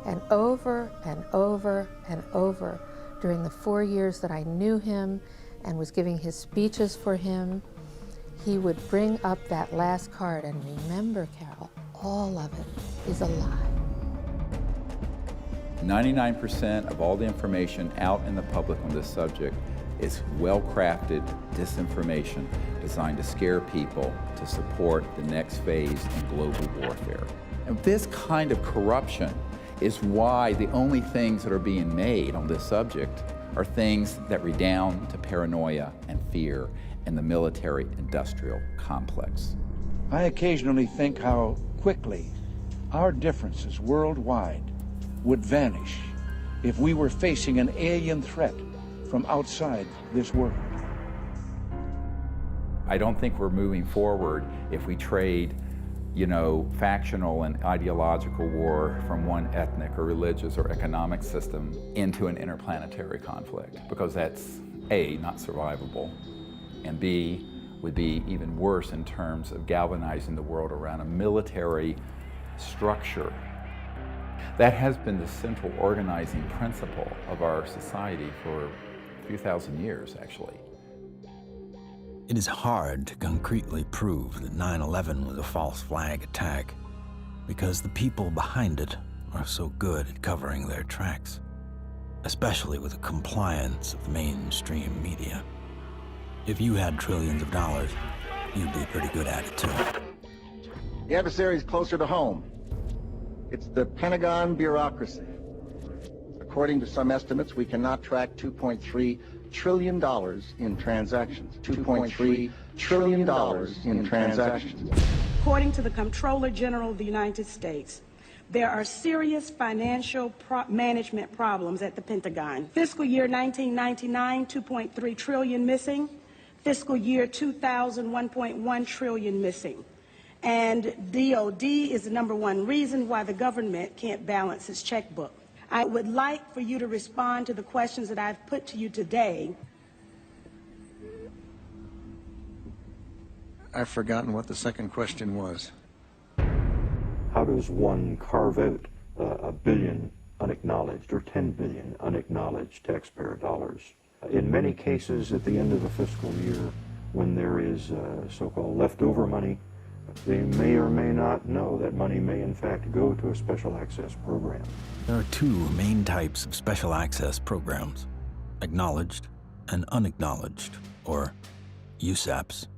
And over and over and over, during the 4 years that I knew him and was giving his speeches for him, he would bring up that last card. And remember, Carol, all of it is a lie. 99% of all the information out in the public on this subject is well-crafted disinformation designed to scare people to support the next phase in global warfare. And this kind of corruption is why the only things that are being made on this subject are things that redound to paranoia and fear in the military-industrial complex. I occasionally think how quickly our differences worldwide would vanish if we were facing an alien threat from outside this world. I don't think we're moving forward if we trade, factional and ideological war from one ethnic or religious or economic system into an interplanetary conflict, because that's A, not survivable, and B, would be even worse in terms of galvanizing the world around a military structure. That has been the central organizing principle of our society for a few thousand years, actually. It is hard to concretely prove that 9/11 was a false flag attack because the people behind it are so good at covering their tracks, especially with the compliance of the mainstream media. If you had trillions of dollars, you'd be pretty good at it too. The adversary is closer to home. It's the Pentagon bureaucracy. According to some estimates, we cannot track $2.3 trillion in transactions. $2.3 trillion in transactions. According to the Comptroller General of the United States, there are serious financial management problems at the Pentagon. Fiscal year 1999, 2.3 trillion missing. Fiscal year 2000, 1.1 trillion missing. And DOD is the #1 reason why the government can't balance its checkbook. I would like for you to respond to the questions that I've put to you today. I've forgotten what the second question was. How does one carve out a billion unacknowledged or 10 billion unacknowledged taxpayer dollars? In many cases, at the end of a fiscal year, when there is so-called leftover money, they may or may not know that money may in fact go to a special access program. There are two main types of special access programs: acknowledged and unacknowledged, or USAPs.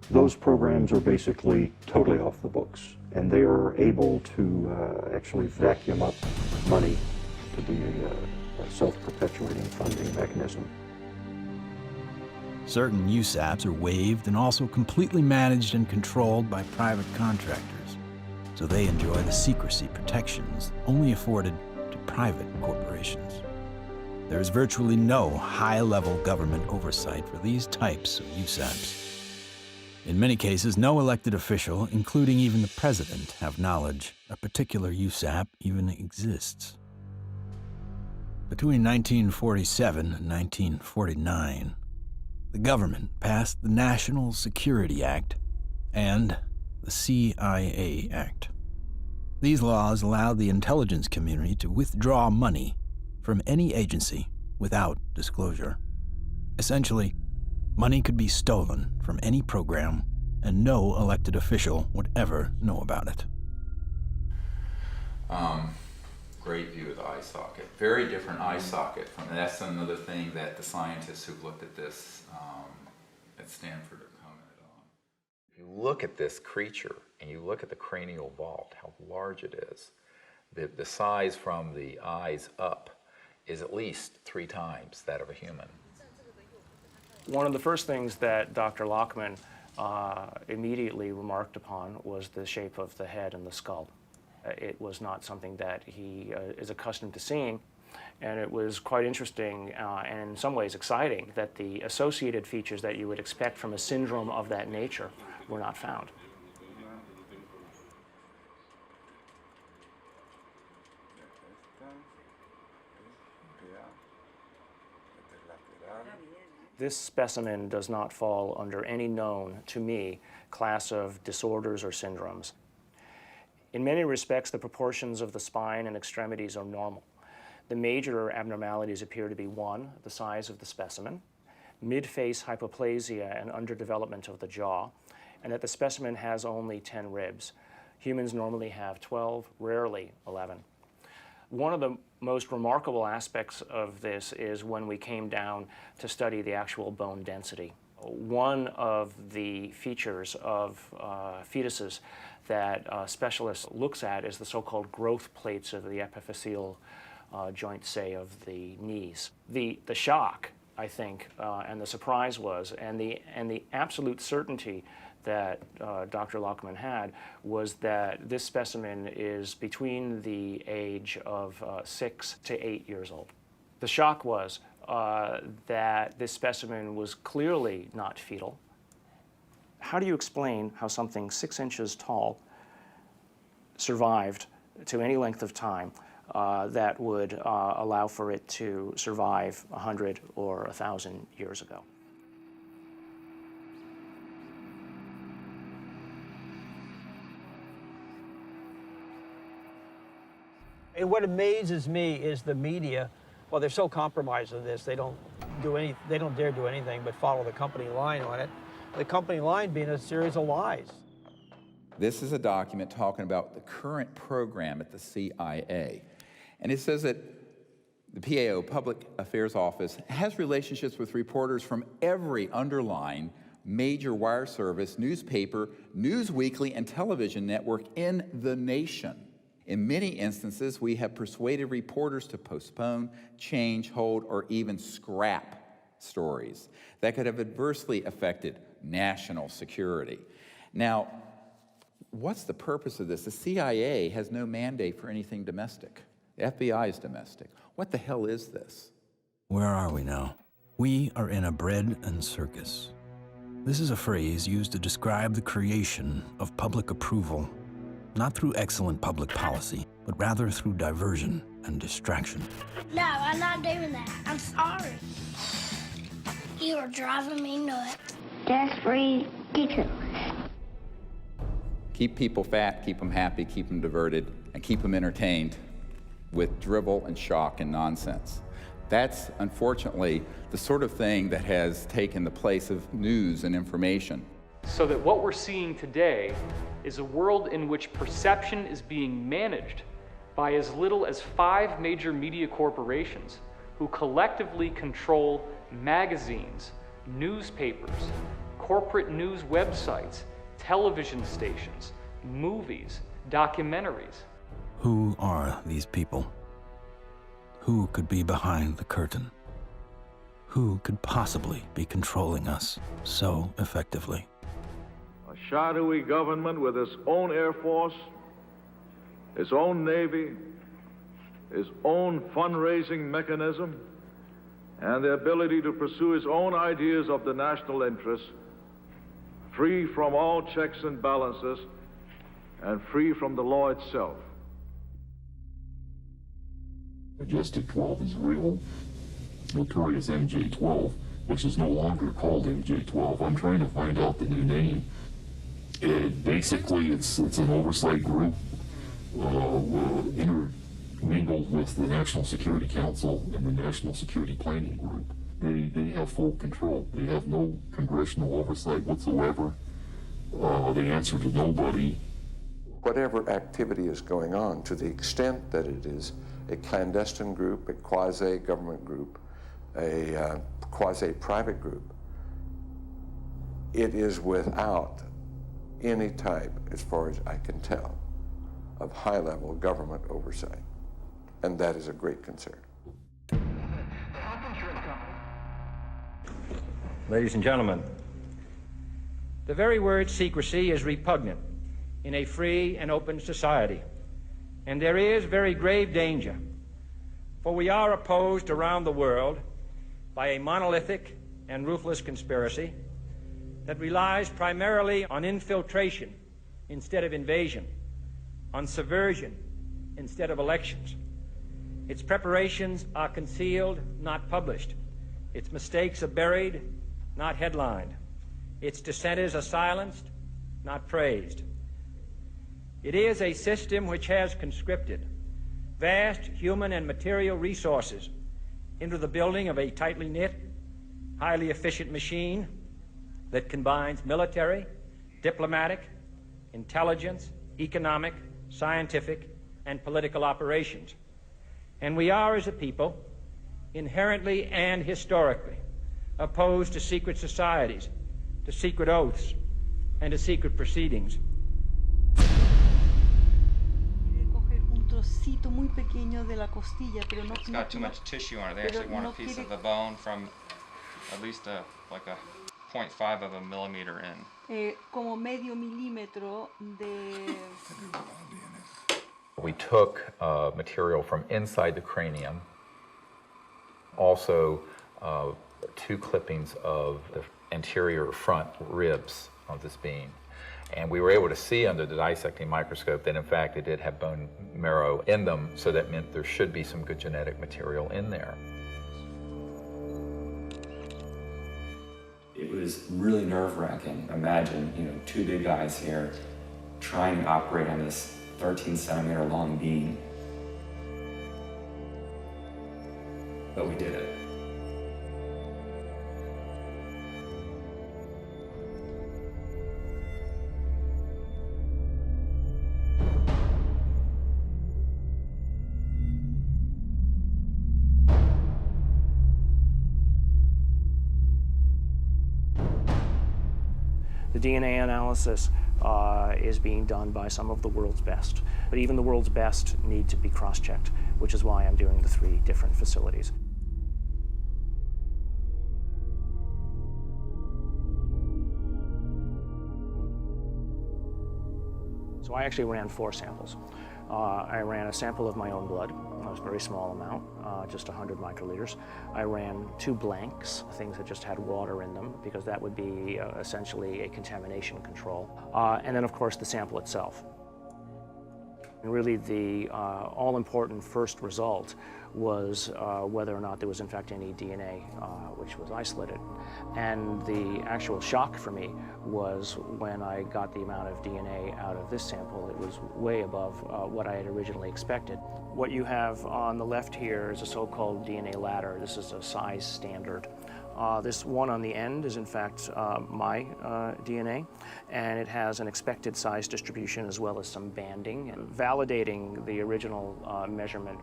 Those programs are basically totally off the books, and they are able to actually vacuum up money to be a self-perpetuating funding mechanism. Certain USAPs are waived and also completely managed and controlled by private contractors, so they enjoy the secrecy protections only afforded to private corporations. There is virtually no high-level government oversight for these types of USAPs. In many cases, no elected official, including even the president, have knowledge a particular USAP even exists. Between 1947 and 1949, the government passed the National Security Act and the CIA Act. These laws allowed the intelligence community to withdraw money from any agency without disclosure. Essentially, money could be stolen from any program, and no elected official would ever know about it. Great view of the eye socket. Very different eye socket from, and that's another thing that the scientists who've looked at this at Stanford have commented on. If you look at this creature and you look at the cranial vault, how large it is, The size from the eyes up is at least 3 times that of a human. One of the first things that Dr. Lockman immediately remarked upon was the shape of the head and the skull. It was not something that he is accustomed to seeing, and it was quite interesting and in some ways exciting that the associated features that you would expect from a syndrome of that nature were not found. This specimen does not fall under any known, to me, class of disorders or syndromes. In many respects, the proportions of the spine and extremities are normal. The major abnormalities appear to be 1, the size of the specimen, mid-face hypoplasia and underdevelopment of the jaw, and that the specimen has only 10 ribs. Humans normally have 12, rarely 11. One of the most remarkable aspects of this is when we came down to study the actual bone density. One of the features of fetuses that specialists looks at is the so-called growth plates of the epiphyseal joint, say, of the knees. The shock, I think, and the surprise was, and the absolute certainty that Dr. Lockman had was that this specimen is between the age of 6 to 8 years old. The shock was that this specimen was clearly not fetal. How do you explain how something 6 inches tall survived to any length of time that would allow for it to survive 100 or 1,000 years ago? And what amazes me is the media. Well, they're so compromised on this, they don't dare do anything but follow the company line on it. The company line being a series of lies. This is a document talking about the current program at the CIA. And it says that the PAO, Public Affairs Office, has relationships with reporters from every underlying major wire service, newspaper, news weekly, and television network in the nation. In many instances, we have persuaded reporters to postpone, change, hold, or even scrap stories that could have adversely affected national security. Now, what's the purpose of this? The CIA has no mandate for anything domestic. The FBI is domestic. What the hell is this? Where are we now? We are in a bread and circus. This is a phrase used to describe the creation of public approval, not through excellent public policy, but rather through diversion and distraction. No, I'm not doing that. I'm sorry. You are driving me nuts. That's ridiculous. Keep people fat, keep them happy, keep them diverted, and keep them entertained with drivel and shock and nonsense. That's, unfortunately, the sort of thing that has taken the place of news and information. So that what we're seeing today is a world in which perception is being managed by as little as 5 major media corporations who collectively control magazines, newspapers, corporate news websites, television stations, movies, documentaries. Who are these people? Who could be behind the curtain? Who could possibly be controlling us so effectively? A shadowy government with its own Air Force, its own Navy, its own fundraising mechanism, and the ability to pursue its own ideas of the national interest, free from all checks and balances, and free from the law itself. Majestic 12 is real. Notorious MJ-12, which is no longer called MJ-12. I'm trying to find out the new name. Basically, it's an oversight group intermingled with the National Security Council and the National Security Planning Group. They have full control. They have no congressional oversight whatsoever. They answer to nobody. Whatever activity is going on, to the extent that it is a clandestine group, a quasi-government group, a quasi-private group, it is without any type, as far as I can tell, of high-level government oversight. And that is a great concern. Ladies and gentlemen, the very word secrecy is repugnant in a free and open society, and there is very grave danger, for we are opposed around the world by a monolithic and ruthless conspiracy that relies primarily on infiltration instead of invasion, on subversion instead of elections. Its preparations are concealed, not published. Its mistakes are buried, not headlined. Its dissenters are silenced, not praised. It is a system which has conscripted vast human and material resources into the building of a tightly knit, highly efficient machine that combines military, diplomatic, intelligence, economic, scientific, and political operations. And we are, as a people, inherently and historically opposed to secret societies, to secret oaths, and to secret proceedings. It's got too much tissue on it. They actually want a piece of the bone from at least like a 0.5 of a millimeter in. Como medio milímetro de... We took material from inside the cranium, also 2 clippings of the anterior front ribs of this being. And we were able to see under the dissecting microscope that in fact it did have bone marrow in them, so that meant there should be some good genetic material in there. It was really nerve-wracking. Imagine, 2 big guys here trying to operate on this 13-centimeter long beam. But we did it. The DNA analysis is being done by some of the world's best. But even the world's best need to be cross-checked, which is why I'm doing the 3 different facilities. So I actually ran 4 samples. I ran a sample of my own blood. It was a very small amount, just 100 microliters. I ran 2 blanks, things that just had water in them, because that would be essentially a contamination control. And then, of course, the sample itself. And really, the all-important first result was whether or not there was, in fact, any DNA which was isolated. And the actual shock for me was when I got the amount of DNA out of this sample. It was way above what I had originally expected. What you have on the left here is a so-called DNA ladder. This is a size standard. This one on the end is in fact my DNA, and it has an expected size distribution as well as some banding. And validating the original measurement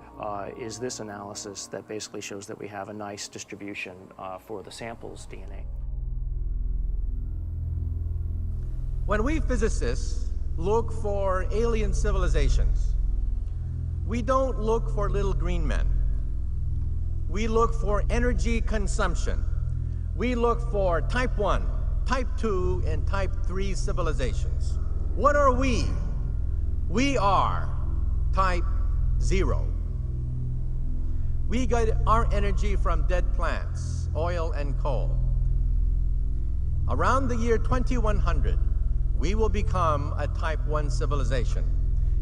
is this analysis that basically shows that we have a nice distribution for the sample's DNA. When we physicists look for alien civilizations, we don't look for little green men. We look for energy consumption. We look for type 1, type 2, and type 3 civilizations. What are we? We are type 0. We get our energy from dead plants, oil and coal. Around the year 2100, we will become a type 1 civilization.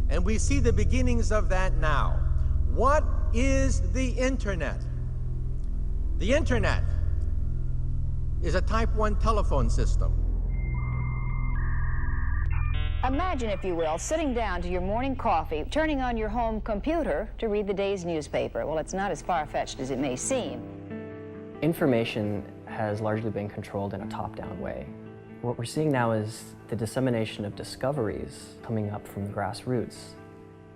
And we see the beginnings of that now. What is the internet? The internet is a type 1 telephone system. Imagine, if you will, sitting down to your morning coffee, turning on your home computer to read the day's newspaper. Well, it's not as far-fetched as it may seem. Information has largely been controlled in a top-down way. What we're seeing now is the dissemination of discoveries coming up from the grassroots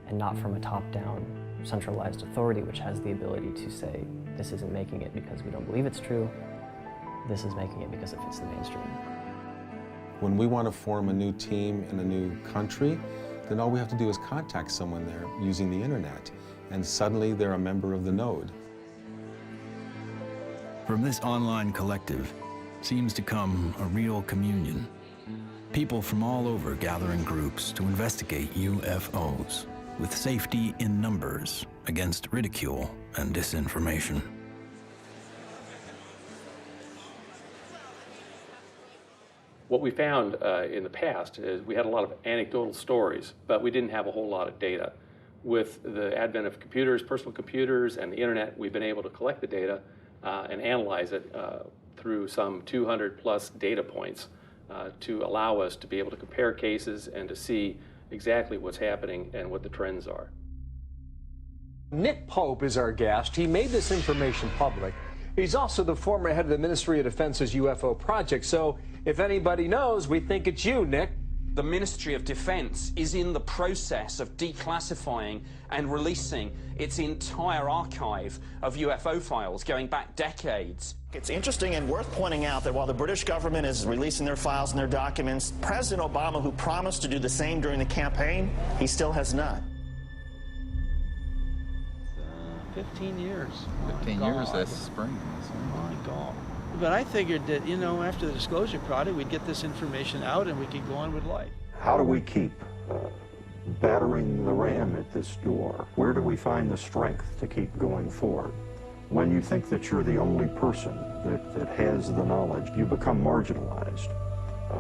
and not from a top-down centralized authority which has the ability to say, this isn't making it because we don't believe it's true, this is making it because it fits the mainstream. When we want to form a new team in a new country, then all we have to do is contact someone there using the internet, and suddenly they're a member of the node. From this online collective seems to come a real communion. People from all over gather in groups to investigate UFOs, with safety in numbers against ridicule and disinformation. What we found in the past is we had a lot of anecdotal stories, but we didn't have a whole lot of data. With the advent of computers, personal computers, and the internet, we've been able to collect the data and analyze it through some 200 plus data points to allow us to be able to compare cases and to see exactly what's happening and what the trends are. Nick Pope is our guest. He made this information public. He's also the former head of the Ministry of Defense's UFO project. So if anybody knows, we think it's you, Nick. The Ministry of Defense is in the process of declassifying and releasing its entire archive of UFO files going back decades. It's interesting and worth pointing out that while the British government is releasing their files and their documents, President Obama, who promised to do the same during the campaign, he still has not. 15 years. 15 years this spring. My God. But I figured that, you know, after the disclosure project, we'd get this information out and we could go on with life. How do we keep battering the ram at this door? Where do we find the strength to keep going forward? When you think that you're the only person that has the knowledge, you become marginalized.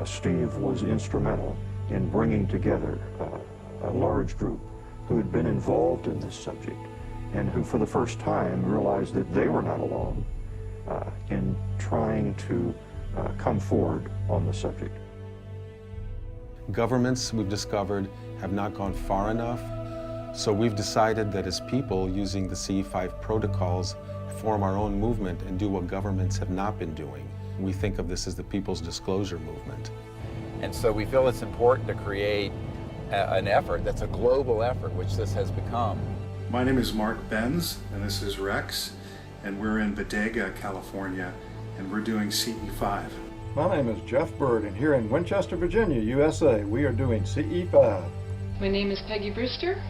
Steve was instrumental in bringing together a large group who had been involved in this subject and who for the first time realized that they were not alone in trying to come forward on the subject. Governments, we've discovered, have not gone far enough, so we've decided that as people using the CE5 protocols, form our own movement and do what governments have not been doing. We think of this as the People's Disclosure Movement. And so we feel it's important to create an effort that's a global effort, which this has become. My name is Mark Benz, and this is Rex, and we're in Bodega, California, and we're doing CE5. My name is Jeff Bird, and here in Winchester, Virginia, USA, we are doing CE5. My name is Peggy Brewster,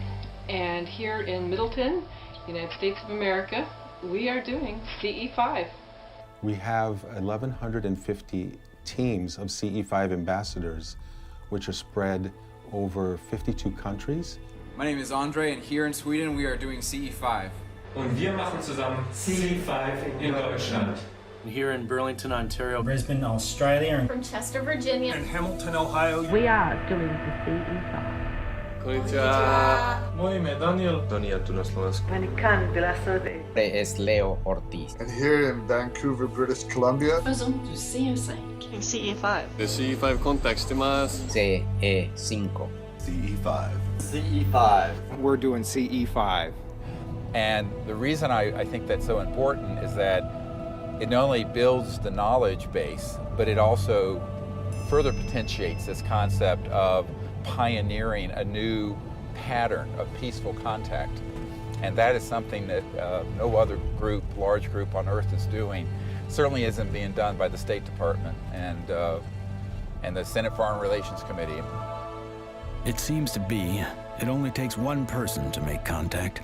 and here in Middleton, United States of America, we are doing CE5. We have 1,150 teams of CE5 ambassadors, which are spread over 52 countries. My name is Andre, and here in Sweden, we are doing CE5. Und wir machen zusammen CE5 in Deutschland. Here in Burlington, Ontario. Brisbane, Australia. From Chester, Virginia. And Hamilton, Ohio. We are doing the CE5. Konnichiwa. Moje ime Daniel. Daniel tu na Slovensku. Es Leo Ortiz. And here in Vancouver, British Columbia. Faisons du CE5. CE5. The CE5 contacts más. CE5. CE5. CE5. We're doing CE5. And the reason I think that's so important is that it not only builds the knowledge base, but it also further potentiates this concept of pioneering a new pattern of peaceful contact. And that is something that no other group, large group on Earth is doing. Certainly isn't being done by the State Department and the Senate Foreign Relations Committee. It seems to be it only takes one person to make contact.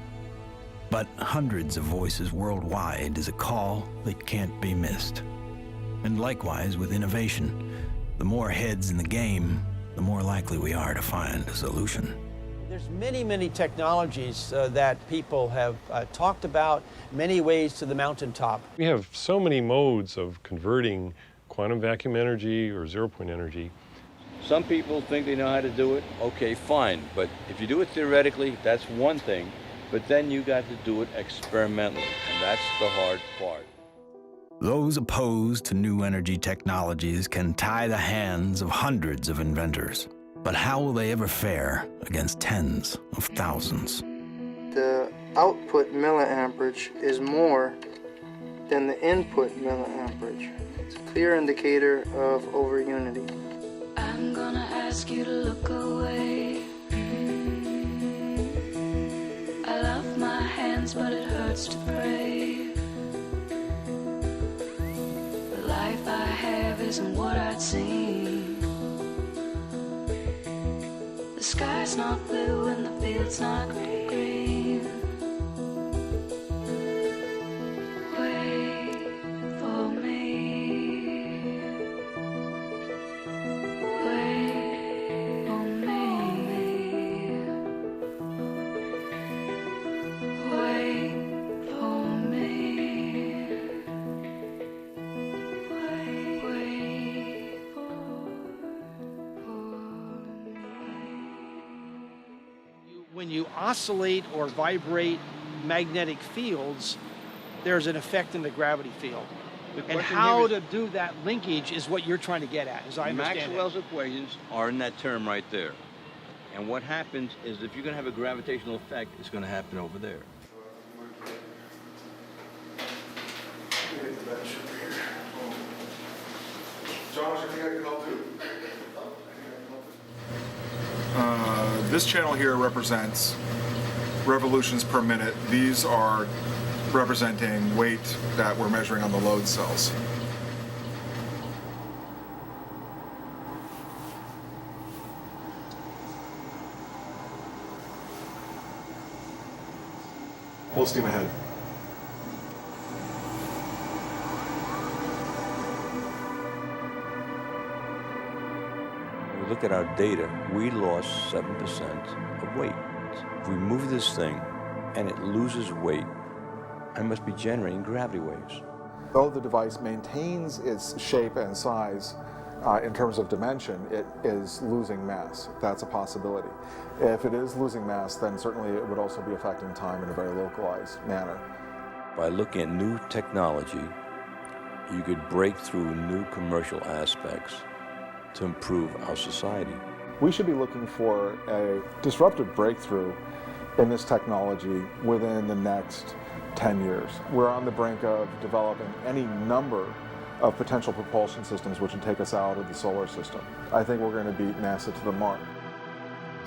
But hundreds of voices worldwide is a call that can't be missed. And likewise with innovation, the more heads in the game, the more likely we are to find a solution. There's many, many technologies that people have talked about, many ways to the mountaintop. We have so many modes of converting quantum vacuum energy or zero-point energy. Some people think they know how to do it. Okay, fine. But if you do it theoretically, that's one thing. But then you got to do it experimentally, and that's the hard part. Those opposed to new energy technologies can tie the hands of hundreds of inventors. But how will they ever fare against tens of thousands? The output milliamperage is more than the input milliamperage. It's a clear indicator of overunity. I'm gonna ask you to look away. I love my hands, but it hurts to pray. The life I have isn't what I'd seen. The sky's not blue and the field's not green. Wait for me. Wait for me. Wait for me. Wait When you oscillate or vibrate magnetic fields, there's an effect in the gravity field. And how to do that linkage is what you're trying to get at, as I understand Maxwell's equations are in that term right there. And what happens is if you're going to have a gravitational effect, it's going to happen over there. Josh, I think I can help too. This channel here represents revolutions per minute. These are representing weight that we're measuring on the load cells. Full steam ahead. When we look at our data, we lost 7% of weight. If we move this thing and it loses weight, I must be generating gravity waves. Though the device maintains its shape and size in terms of dimension, it is losing mass. That's a possibility. If it is losing mass, then certainly it would also be affecting time in a very localized manner. By looking at new technology, you could break through new commercial aspects to improve our society. We should be looking for a disruptive breakthrough in this technology within the next 10 years. We're on the brink of developing any number of potential propulsion systems which would take us out of the solar system. I think we're going to beat NASA to the mark.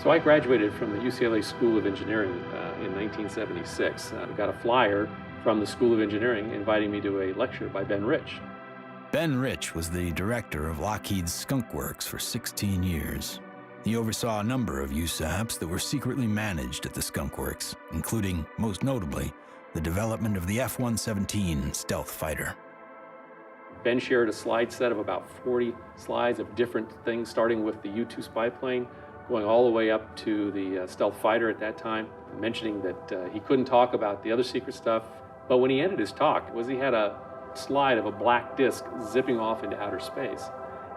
So I graduated from the UCLA School of Engineering in 1976. I got a flyer from the School of Engineering inviting me to a lecture by Ben Rich. Ben Rich was the director of Lockheed's Skunk Works for 16 years. He oversaw a number of USAPs that were secretly managed at the Skunk Works, including, most notably, the development of the F-117 stealth fighter. Ben shared a slide set of about 40 slides of different things, starting with the U-2 spy plane, going all the way up to the stealth fighter at that time, mentioning that he couldn't talk about the other secret stuff. But when he ended his talk, he had a slide of a black disc zipping off into outer space.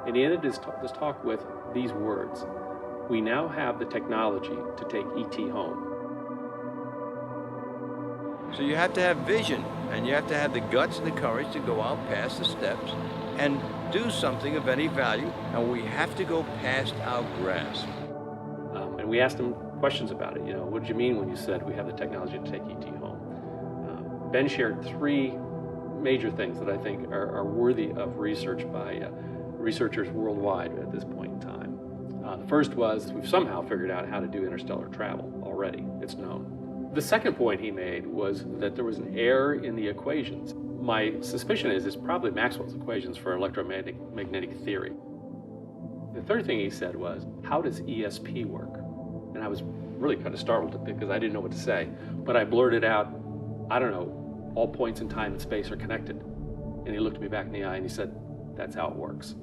And he ended his talk with these words: "We now have the technology to take ET home." So you have to have vision, and you have to have the guts and the courage to go out past the steps and do something of any value, and we have to go past our grasp. And we asked him questions about it. What did you mean when you said we have the technology to take ET home? Ben shared three major things that I think are worthy of research by researchers worldwide at this point in time. The first was we've somehow figured out how to do interstellar travel already. It's known. The second point he made was that there was an error in the equations. My suspicion is it's probably Maxwell's equations for electromagnetic theory. The third thing he said was, how does ESP work? And I was really kind of startled because I didn't know what to say. But I blurted out, I don't know, all points in time and space are connected. And he looked me back in the eye and he said, that's how it works.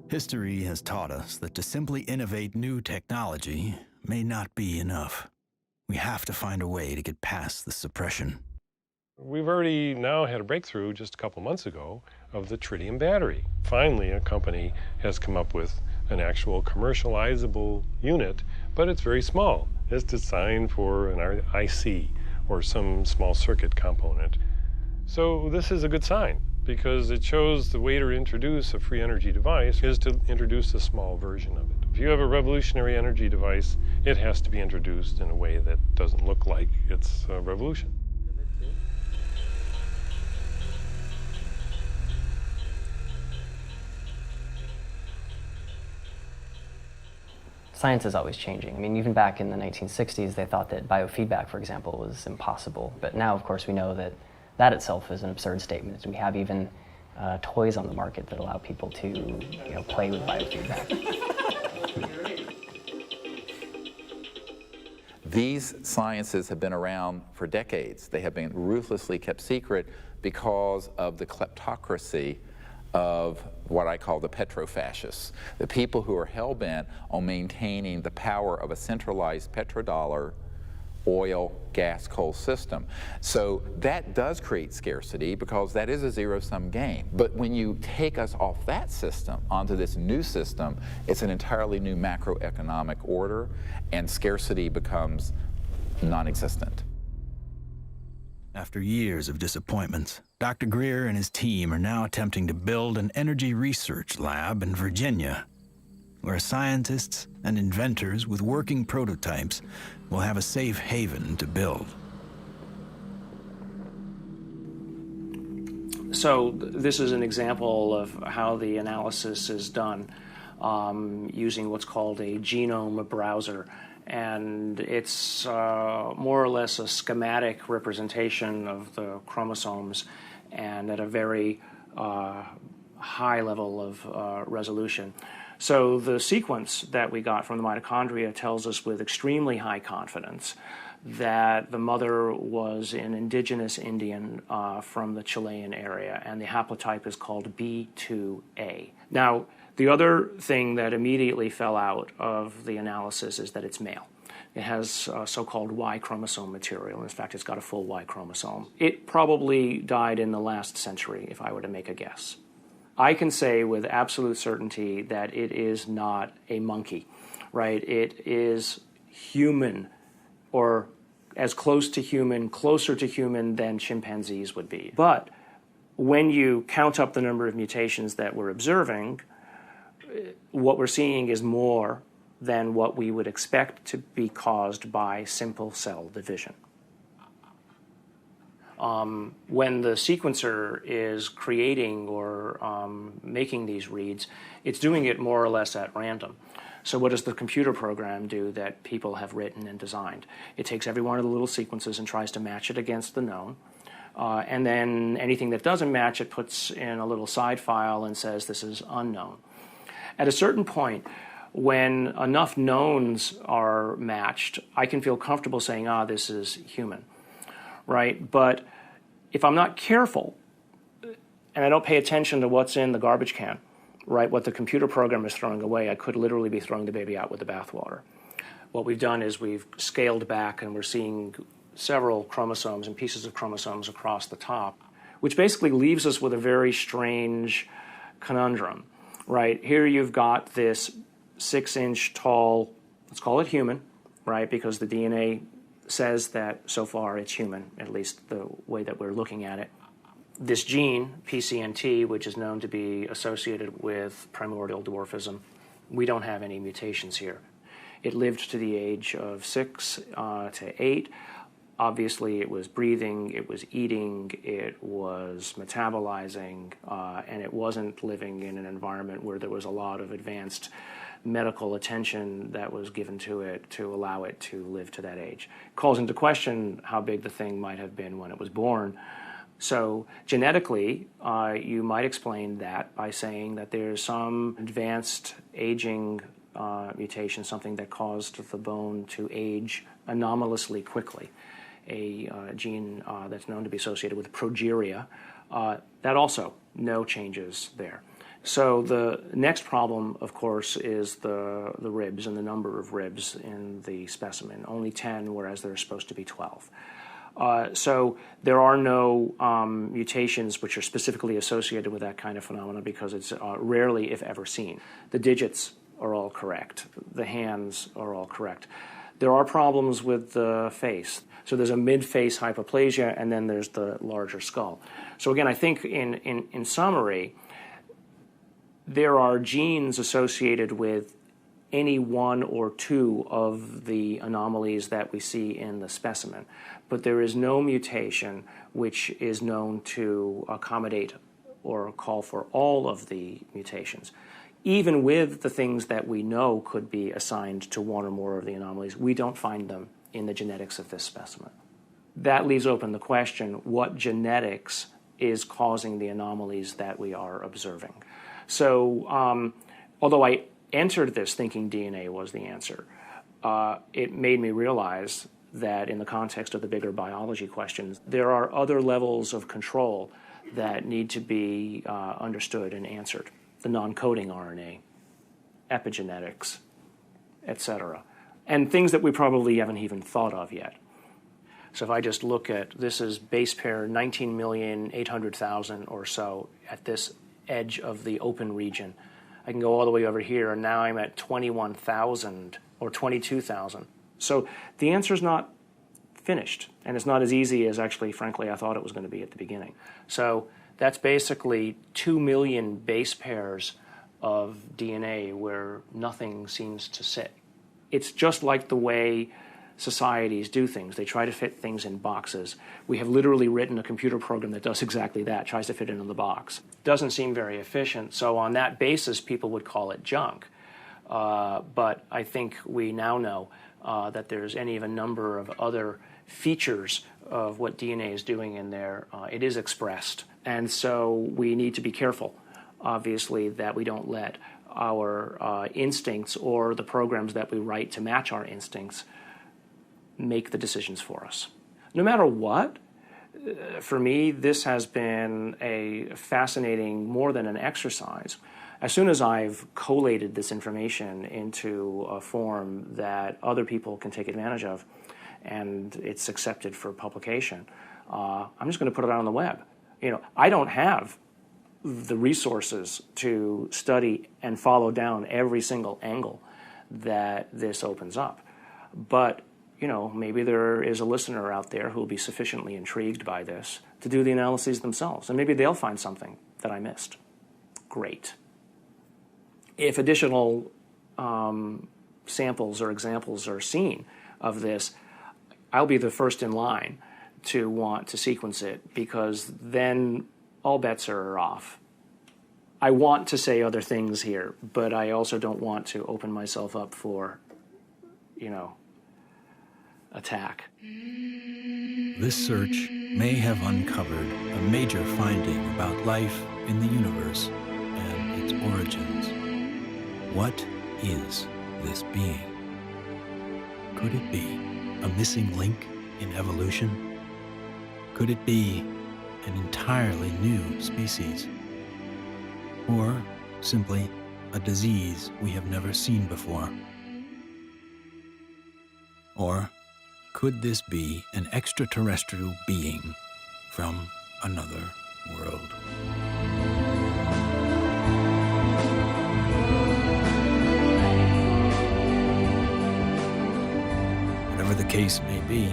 History has taught us that to simply innovate new technology may not be enough. We have to find a way to get past the suppression. We've already now had a breakthrough just a couple months ago of the tritium battery. Finally, a company has come up with an actual commercializable unit, but it's very small. It's designed for an IC or some small circuit component. So this is a good sign, because it shows the way to introduce a free energy device is to introduce a small version of it. If you have a revolutionary energy device, it has to be introduced in a way that doesn't look like it's a revolution. Science is always changing. I mean, even back in the 1960s, they thought that biofeedback, for example, was impossible. But now, of course, we know that that itself is an absurd statement. We have even toys on the market that allow people to play with biofeedback. These sciences have been around for decades. They have been ruthlessly kept secret because of the kleptocracy of what I call the petrofascists, the people who are hell-bent on maintaining the power of a centralized petrodollar oil, gas, coal system. So that does create scarcity because that is a zero-sum game. But when you take us off that system onto this new system, it's an entirely new macroeconomic order, and scarcity becomes non-existent. After years of disappointments, Dr. Greer and his team are now attempting to build an energy research lab in Virginia, where scientists and inventors with working prototypes will have a safe haven to build. So this is an example of how the analysis is done using what's called a genome browser. And it's more or less a schematic representation of the chromosomes and at a very high level of resolution. So the sequence that we got from the mitochondria tells us with extremely high confidence that the mother was an indigenous Indian from the Chilean area, and the haplotype is called B2A. Now, the other thing that immediately fell out of the analysis is that it's male. It has so-called Y chromosome material. In fact, it's got a full Y chromosome. It probably died in the last century, if I were to make a guess. I can say with absolute certainty that it is not a monkey, right? It is human, or as close to human, closer to human than chimpanzees would be. But when you count up the number of mutations that we're observing, what we're seeing is more than what we would expect to be caused by simple cell division. When the sequencer is creating or making these reads, it's doing it more or less at random. So what does the computer program do that people have written and designed? It takes every one of the little sequences and tries to match it against the known. And then anything that doesn't match, it puts in a little side file and says this is unknown. At a certain point, when enough knowns are matched, I can feel comfortable saying, this is human, right? But if I'm not careful and I don't pay attention to what's in the garbage can, right, what the computer program is throwing away, I could literally be throwing the baby out with the bathwater. What we've done is we've scaled back and we're seeing several chromosomes and pieces of chromosomes across the top, which basically leaves us with a very strange conundrum, right? Here you've got this 6-inch tall, let's call it human, right, because the DNA says that so far it's human, at least the way that we're looking at it. This gene, PCNT, which is known to be associated with primordial dwarfism, we don't have any mutations here. It lived to the age of 6 to 8. Obviously, it was breathing, it was eating, it was metabolizing, and it wasn't living in an environment where there was a lot of advanced medical attention that was given to it to allow it to live to that age. Calls into question how big the thing might have been when it was born. So genetically, you might explain that by saying that there's some advanced aging mutation, something that caused the bone to age anomalously quickly. A gene that's known to be associated with progeria, that also no changes there. So the next problem, of course, is the ribs and the number of ribs in the specimen. Only 10, whereas there are supposed to be 12. So there are no mutations which are specifically associated with that kind of phenomena because it's rarely, if ever, seen. The digits are all correct. The hands are all correct. There are problems with the face. So there's a mid-face hypoplasia, and then there's the larger skull. So again, I think in summary, there are genes associated with any one or two of the anomalies that we see in the specimen, but there is no mutation which is known to accommodate or call for all of the mutations. Even with the things that we know could be assigned to one or more of the anomalies, we don't find them in the genetics of this specimen. That leaves open the question, what genetics is causing the anomalies that we are observing. So although I entered this thinking DNA was the answer, it made me realize that in the context of the bigger biology questions, there are other levels of control that need to be understood and answered. The non-coding RNA, epigenetics, etc. And things that we probably haven't even thought of yet. So if I just look at, this is base pair 19,800,000 or so at this edge of the open region. I can go all the way over here, and now I'm at 21,000 or 22,000. So the answer's not finished, and it's not as easy as actually, frankly, I thought it was going to be at the beginning. So that's basically 2 million base pairs of DNA where nothing seems to sit. It's just like the way societies do things. They try to fit things in boxes. We have literally written a computer program that does exactly that, tries to fit it in the box. Doesn't seem very efficient, so on that basis, people would call it junk. But I think we now know that there's any of a number of other features of what DNA is doing in there. It is expressed. And so we need to be careful, obviously, that we don't let our instincts or the programs that we write to match our instincts make the decisions for us. No matter what, for me, this has been a fascinating, more than an exercise. As soon as I've collated this information into a form that other people can take advantage of, and it's accepted for publication, I'm just going to put it out on the web. I don't have the resources to study and follow down every single angle that this opens up. But, maybe there is a listener out there who will be sufficiently intrigued by this to do the analyses themselves, and maybe they'll find something that I missed. Great. If additional samples or examples are seen of this, I'll be the first in line to want to sequence it, because then all bets are off. I want to say other things here, but I also don't want to open myself up for, attack. This search may have uncovered a major finding about life in the universe and its origins. What is this being? Could it be a missing link in evolution? Could it be an entirely new species? Or simply a disease we have never seen before? Or could this be an extraterrestrial being from another world? Whatever the case may be,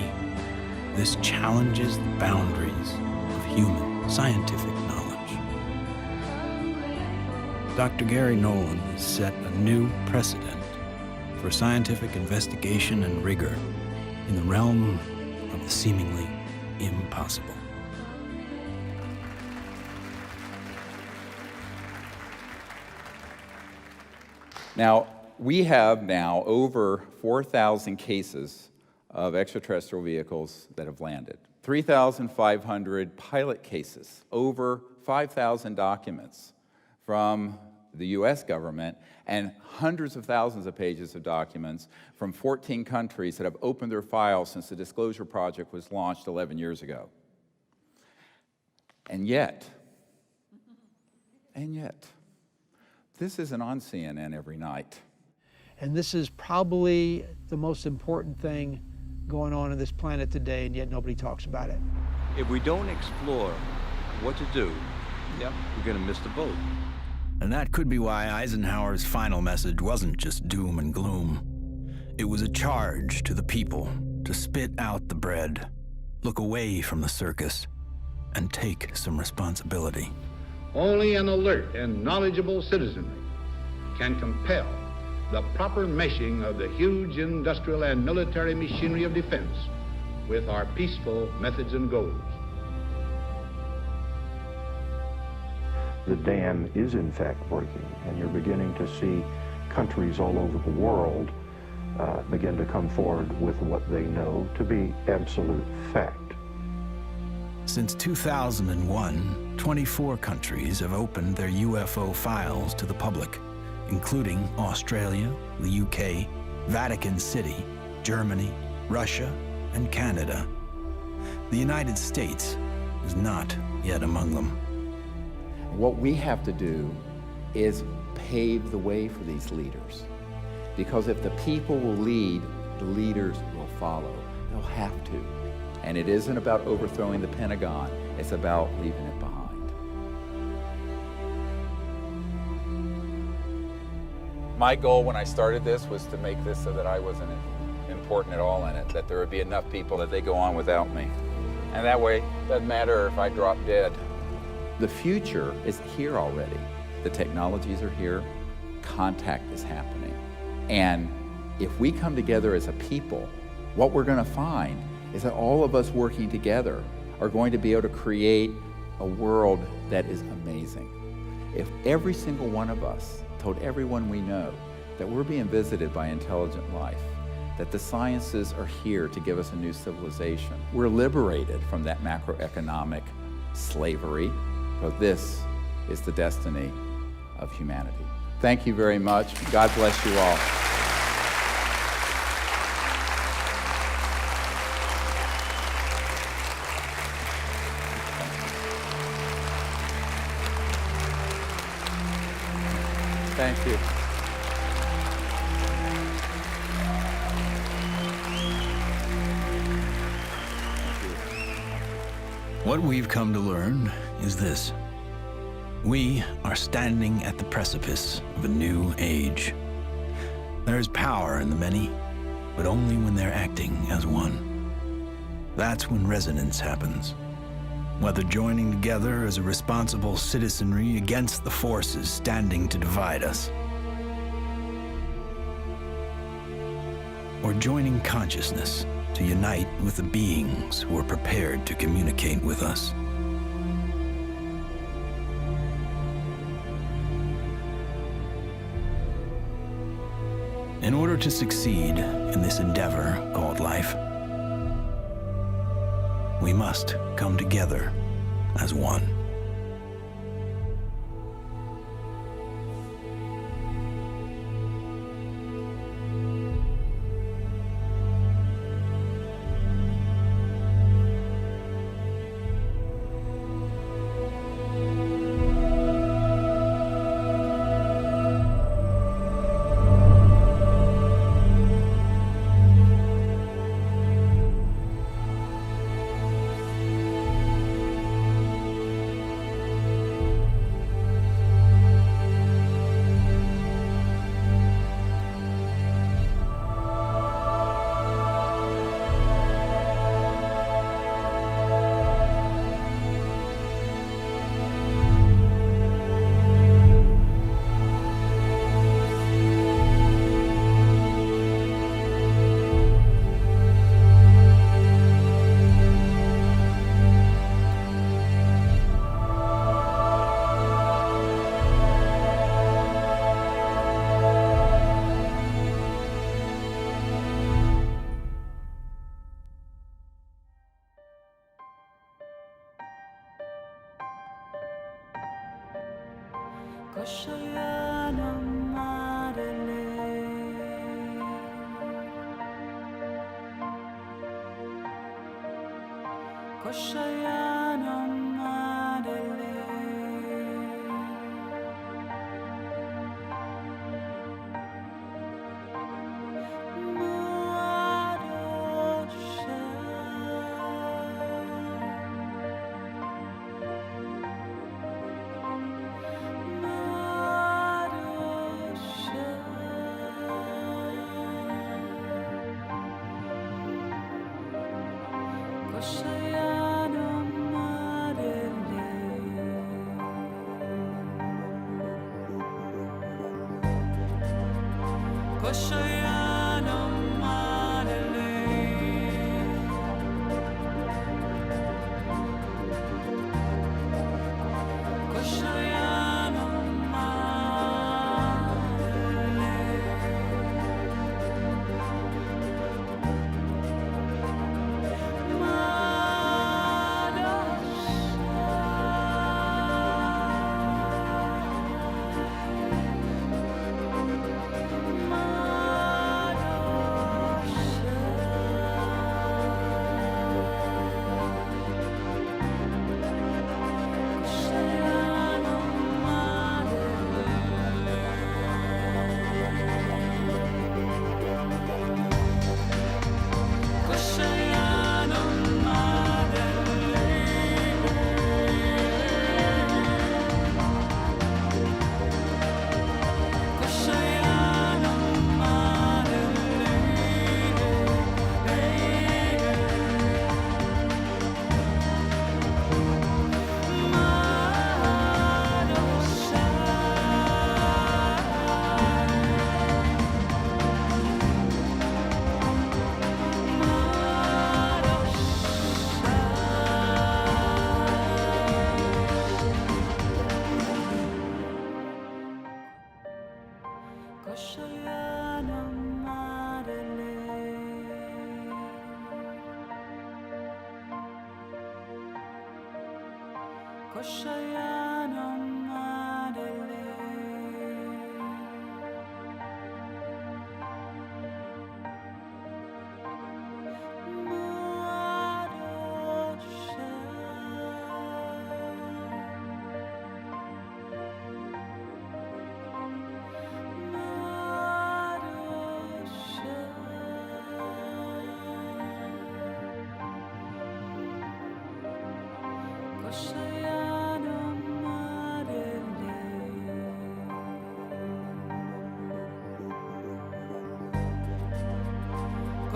this challenges the boundaries of human scientific knowledge. Dr. Gary Nolan has set a new precedent for scientific investigation and rigor in the realm of the seemingly impossible. Now, we have now over 4,000 cases of extraterrestrial vehicles that have landed, 3,500 pilot cases, over 5,000 documents from the U.S. government, and hundreds of thousands of pages of documents from 14 countries that have opened their files since the Disclosure Project was launched 11 years ago. And yet, this isn't on CNN every night. And this is probably the most important thing going on this planet today, and yet nobody talks about it. If we don't explore what to do, we're going to miss the boat. And that could be why Eisenhower's final message wasn't just doom and gloom. It was a charge to the people to spit out the bread, look away from the circus, and take some responsibility. Only an alert and knowledgeable citizenry can compel the proper meshing of the huge industrial and military machinery of defense with our peaceful methods and goals. The dam is in fact breaking, and you're beginning to see countries all over the world begin to come forward with what they know to be absolute fact. Since 2001, 24 countries have opened their UFO files to the public, including Australia, the UK, Vatican City, Germany, Russia, and Canada. The United States is not yet among them. What we have to do is pave the way for these leaders. Because if the people will lead, the leaders will follow. They'll have to. And it isn't about overthrowing the Pentagon, it's about leaving it behind. My goal when I started this was to make this so that I wasn't important at all in it, that there would be enough people that they go on without me. And that way, it doesn't matter if I drop dead. The future is here already. The technologies are here, contact is happening. And if we come together as a people, what we're going to find is that all of us working together are going to be able to create a world that is amazing. If every single one of us told everyone we know that we're being visited by intelligent life, that the sciences are here to give us a new civilization, we're liberated from that macroeconomic slavery, but this is the destiny of humanity. Thank you very much. God bless you all. Thank you. What we've come to learn is this. We are standing at the precipice of a new age. There is power in the many, but only when they're acting as one. That's when resonance happens. Whether joining together as a responsible citizenry against the forces standing to divide us, or joining consciousness to unite with the beings who are prepared to communicate with us. In order to succeed in this endeavor called life, we must come together as one.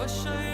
Koşa